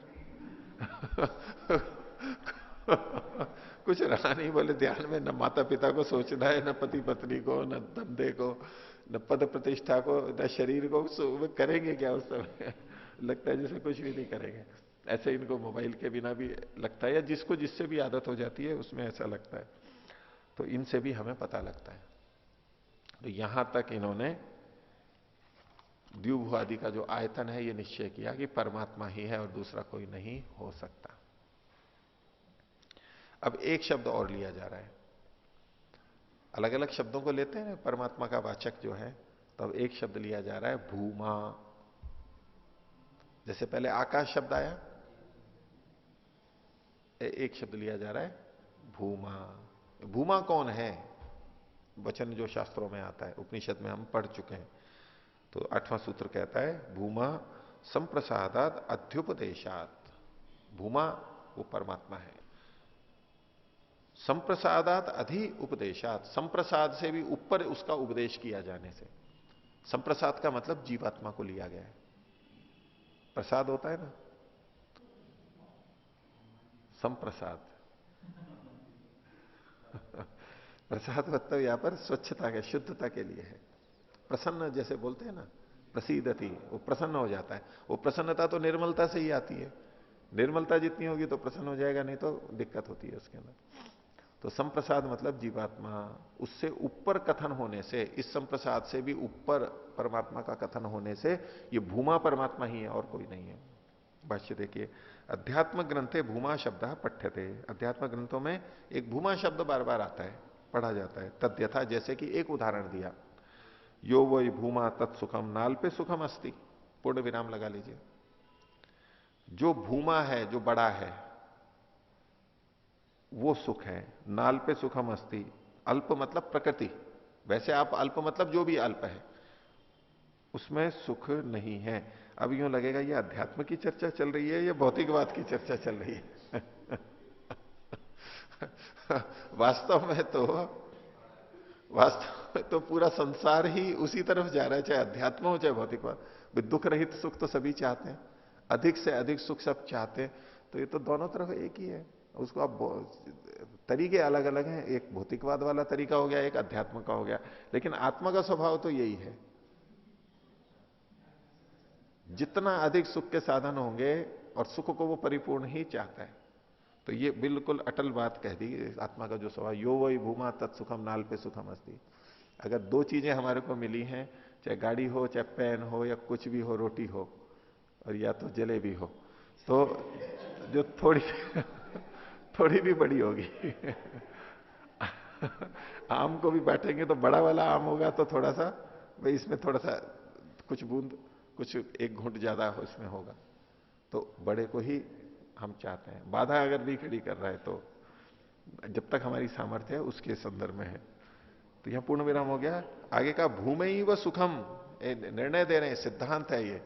S1: कुछ रहा नहीं, बोले ध्यान में न माता पिता को सोचना है, न पति पत्नी को, न धंधे को, न पद प्रतिष्ठा को, न शरीर को, करेंगे क्या उस समय लगता है जैसे कुछ भी नहीं करेंगे। ऐसे इनको मोबाइल के बिना भी लगता है, या जिसको जिससे भी आदत हो जाती है उसमें ऐसा लगता है। तो इनसे भी हमें पता लगता है। तो यहां तक इन्होंने द्युभु आदि का जो आयतन है ये निश्चय किया कि परमात्मा ही है और दूसरा कोई नहीं हो सकता। अब एक शब्द और लिया जा रहा है, अलग अलग शब्दों को लेते हैं परमात्मा का वाचक जो है, तो अब एक शब्द लिया जा रहा है भूमा। जैसे पहले आकाश शब्द आया, एक शब्द लिया जा रहा है भूमा। भूमा कौन है, वचन जो शास्त्रों में आता है, उपनिषद में हम पढ़ चुके हैं। तो 8वां सूत्र कहता है भूमा संप्रसादात अध्युपदेशात। भूमा वो परमात्मा है, संप्रसादात अधि उपदेशात, संप्रसाद से भी ऊपर उसका उपदेश किया जाने से। संप्रसाद का मतलब जीवात्मा को लिया गया है। प्रसाद होता है ना, संप्रसाद प्रसाद मतलब यहां पर स्वच्छता के, शुद्धता के लिए है। प्रसन्न जैसे बोलते हैं ना, प्रसीदति, वो प्रसन्न हो जाता है। वो प्रसन्नता तो निर्मलता से ही आती है, निर्मलता जितनी होगी तो प्रसन्न हो जाएगा, नहीं तो दिक्कत होती है उसके अंदर। तो संप्रसाद मतलब जीवात्मा, उससे ऊपर कथन होने से, इस संप्रसाद से भी ऊपर परमात्मा का कथन होने से ये भूमा परमात्मा ही है और कोई नहीं है। भाष्य देखिए, अध्यात्म ग्रंथे भूमा शब्द पठ्यते। अध्यात्म ग्रंथों में एक भूमा शब्द बार बार आता है, पढ़ा जाता है। तद्यथा, जैसे कि एक उदाहरण दिया, यो वही भूमा तत्सुखम नाल पे सुखम अस्ति। पूर्ण विराम लगा लीजिए। जो भूमा है, जो बड़ा है, वो सुख है। नाल पे सुखम अस्ति, अल्प मतलब प्रकृति, वैसे आप अल्प मतलब जो भी अल्प है उसमें सुख नहीं है। अब यूं लगेगा ये अध्यात्म की चर्चा चल रही है या भौतिकवाद की चर्चा चल रही है वास्तव में तो पूरा संसार ही उसी तरफ जा रहा है, चाहे अध्यात्म हो चाहे भौतिकवाद। दुख रहित सुख तो सभी चाहते हैं, अधिक से अधिक सुख सब चाहते हैं। तो ये तो दोनों तरफ एक ही है। उसको आप तरीके अलग अलग हैं, एक भौतिकवाद वाला तरीका हो गया, एक अध्यात्म का हो गया, लेकिन आत्मा का स्वभाव तो यही है। जितना अधिक सुख के साधन होंगे और सुख को वो परिपूर्ण ही चाहता है। तो ये बिल्कुल अटल बात कह दी आत्मा का जो स्वभाव, यो वही भूमा तत्सुखम नाल पे सुखम अस्ति। अगर 2 चीजें हमारे को मिली हैं, चाहे गाड़ी हो, चाहे पेन हो, या कुछ भी हो, रोटी हो और या तो जलेबी हो, तो जो थोड़ी भी बड़ी होगी आम को भी बांटेंगे तो बड़ा वाला आम होगा तो थोड़ा सा, भाई इसमें थोड़ा सा कुछ बूंद, कुछ एक घूंट ज्यादा इसमें होगा, तो बड़े को ही हम चाहते हैं। बाधा अगर भी खड़ी कर रहा है तो जब तक हमारी सामर्थ्य है उसके संदर्भ में है। तो यहां पूर्ण विराम हो गया। आगे का भूमे ही व सुखम, निर्णय दे रहे हैं, सिद्धांत है ये।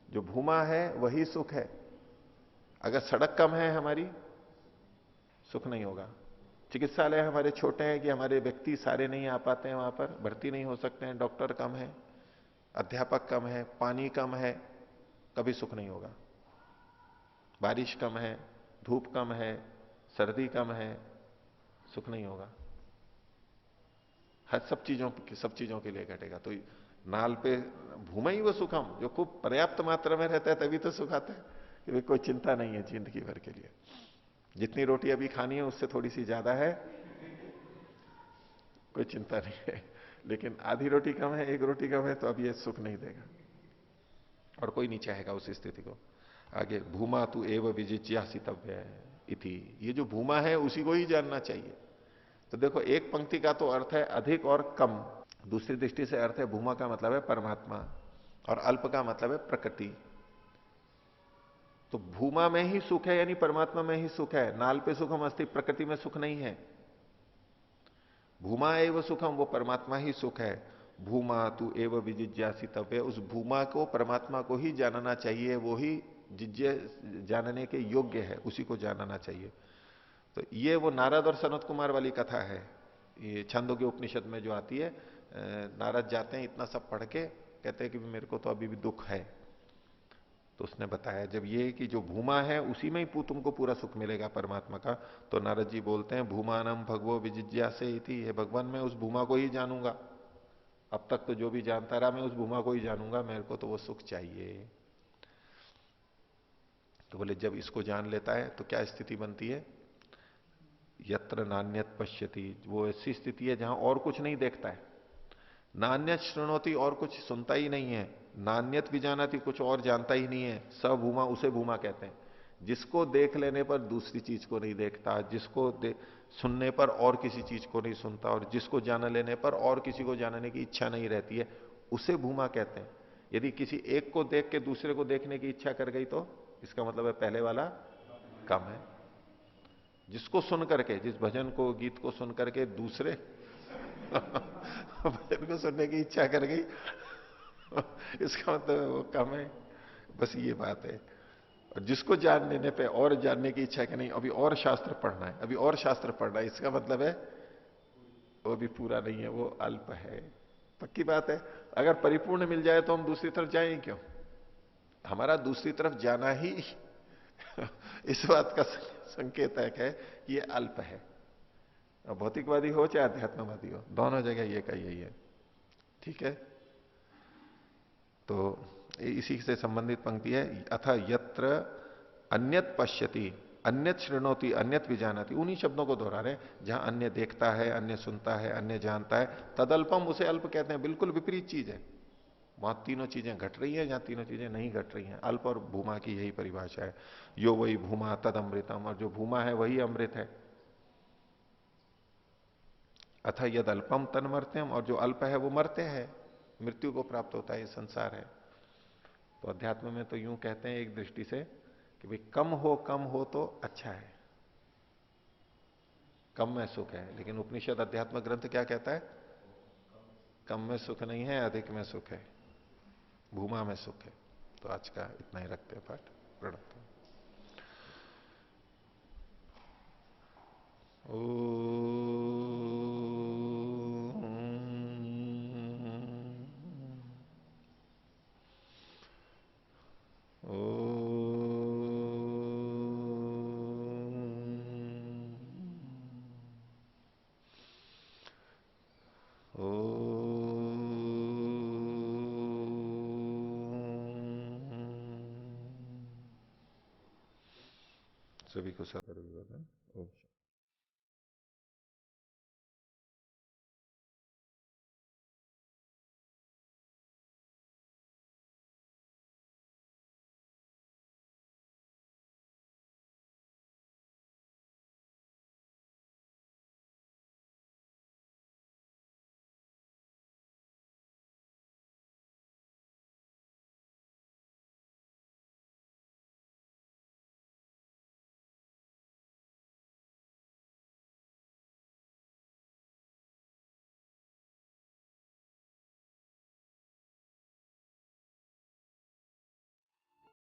S1: जो भूमा है वही सुख है। अगर सड़क कम है हमारी, सुख नहीं होगा। चिकित्सालय हमारे छोटे हैं कि हमारे व्यक्ति सारे नहीं आ पाते हैं, वहां पर भर्ती नहीं हो सकते हैं, डॉक्टर कम है, अध्यापक कम है, पानी कम है, कभी सुख नहीं होगा। बारिश कम है, धूप कम है, सर्दी कम है, सुख नहीं होगा। हर सब चीजों के लिए घटेगा। तो नाल पे भूमा ही वो सुखम, जो खूब पर्याप्त मात्रा में रहता है तभी तो सुख आता है कि भाई कोई चिंता नहीं है जिंदगी भर के लिए। जितनी रोटी अभी खानी है उससे थोड़ी सी ज्यादा है, कोई चिंता नहीं है। लेकिन आधी रोटी कम है, एक रोटी कम है, तो अब ये सुख नहीं देगा और कोई नहीं चाहेगा उस स्थिति को। आगे भूमा तू एव विजिज्ञासितव्य इति, ये जो भूमा है उसी को ही जानना चाहिए। तो देखो एक पंक्ति का तो अर्थ है अधिक और कम, दूसरी दृष्टि से अर्थ है भूमा का मतलब है परमात्मा और अल्प का मतलब है प्रकृति। तो भूमा में ही सुख है यानी परमात्मा में ही सुख है। नाल पे सुखम अस्ति, प्रकृति में सुख नहीं है। भूमा एव सुखम, वो परमात्मा ही सुख है। भूमा तू एव विजिज्ञासितव्य, उस भूमा को परमात्मा को ही जानना चाहिए, वो ही जिज्ञ जानने के योग्य है, उसी को जानना चाहिए। तो ये वो नारद और सनत कुमार वाली कथा है, ये छंदोग्य उपनिषद में जो आती है। नारद जाते हैं इतना सब पढ़ के, कहते हैं कि मेरे को तो अभी भी दुख है। तो उसने बताया जब ये कि जो भूमा है उसी में ही तुमको पूरा सुख मिलेगा परमात्मा का। तो नारद जी बोलते हैं भूमानम भगवो विजिज्ञासे इति, ये भगवान मैं उस भूमा को ही जानूंगा। अब तक तो जो भी जानता रहा मैं उस भूमा को ही जानूंगा, मेरे को तो वो सुख चाहिए। तो बोले जब इसको जान लेता है तो क्या स्थिति बनती है? यत्र नान्यत पश्यति, वो ऐसी स्थिति है जहां और कुछ नहीं देखता है। नान्यत श्रृणोति, और कुछ सुनता ही नहीं है। नान्यत भी जानाति, कुछ और जानता ही नहीं है। सभूमा, उसे भूमा कहते हैं। जिसको देख लेने पर दूसरी चीज को नहीं देखता, जिसको सुनने पर और किसी चीज को नहीं सुनता, और जिसको जान लेने पर और किसी को जानने की इच्छा नहीं रहती है, उसे भूमा कहते हैं। यदि किसी एक को देख के दूसरे को देखने की इच्छा कर गई तो इसका मतलब है पहले वाला कम है। जिसको सुन करके, जिस भजन को गीत को सुन करके दूसरे भजन को सुनने की इच्छा कर गई इसका मतलब वो कम है। बस ये बात है। और जिसको जान लेने पे और जानने की इच्छा है कि नहीं अभी और शास्त्र पढ़ना है, अभी और शास्त्र पढ़ना है, इसका मतलब है वो भी पूरा नहीं है, वो अल्प है। पक्की बात है। अगर परिपूर्ण मिल जाए तो हम दूसरी तरफ जाएं क्यों? हमारा दूसरी तरफ जाना ही इस बात का संकेत है कि ये अल्प है। भौतिकवादी हो चाहे अध्यात्मवादी हो, दोनों जगह ये का यही है। ठीक है। तो इसी से संबंधित पंक्ति है, अथ यत्र अन्यत पश्यति अन्यत श्रृणोति अन्यत विजानाति, उन्हीं शब्दों को दोहरा रहे हैं। जहां अन्य देखता है, अन्य सुनता है, अन्य जानता है, तदल्पम उसे अल्प कहते हैं। बिल्कुल विपरीत चीज है। वहां तीनों चीजें घट रही है, जहां तीनों चीजें नहीं घट रही हैं। अल्प और भूमा की यही परिभाषा है। यो वही भूमा तद अमृतम, और जो भूमा है वही अमृत है। अथ यद अल्पम तन मर्त्यम, और जो अल्प है वो मरते हैं, मृत्यु को प्राप्त होता है, ये संसार है। तो अध्यात्म में तो यूं कहते हैं एक दृष्टि से कि भाई कम हो तो अच्छा है, कम में सुख है। लेकिन उपनिषद अध्यात्म ग्रंथ क्या कहता है? कम में सुख नहीं है, अधिक में सुख है, भूमा में सुख है। तो आज का इतना ही रखते हैं पाठ। प्रणव। सभी को सदर। ओम।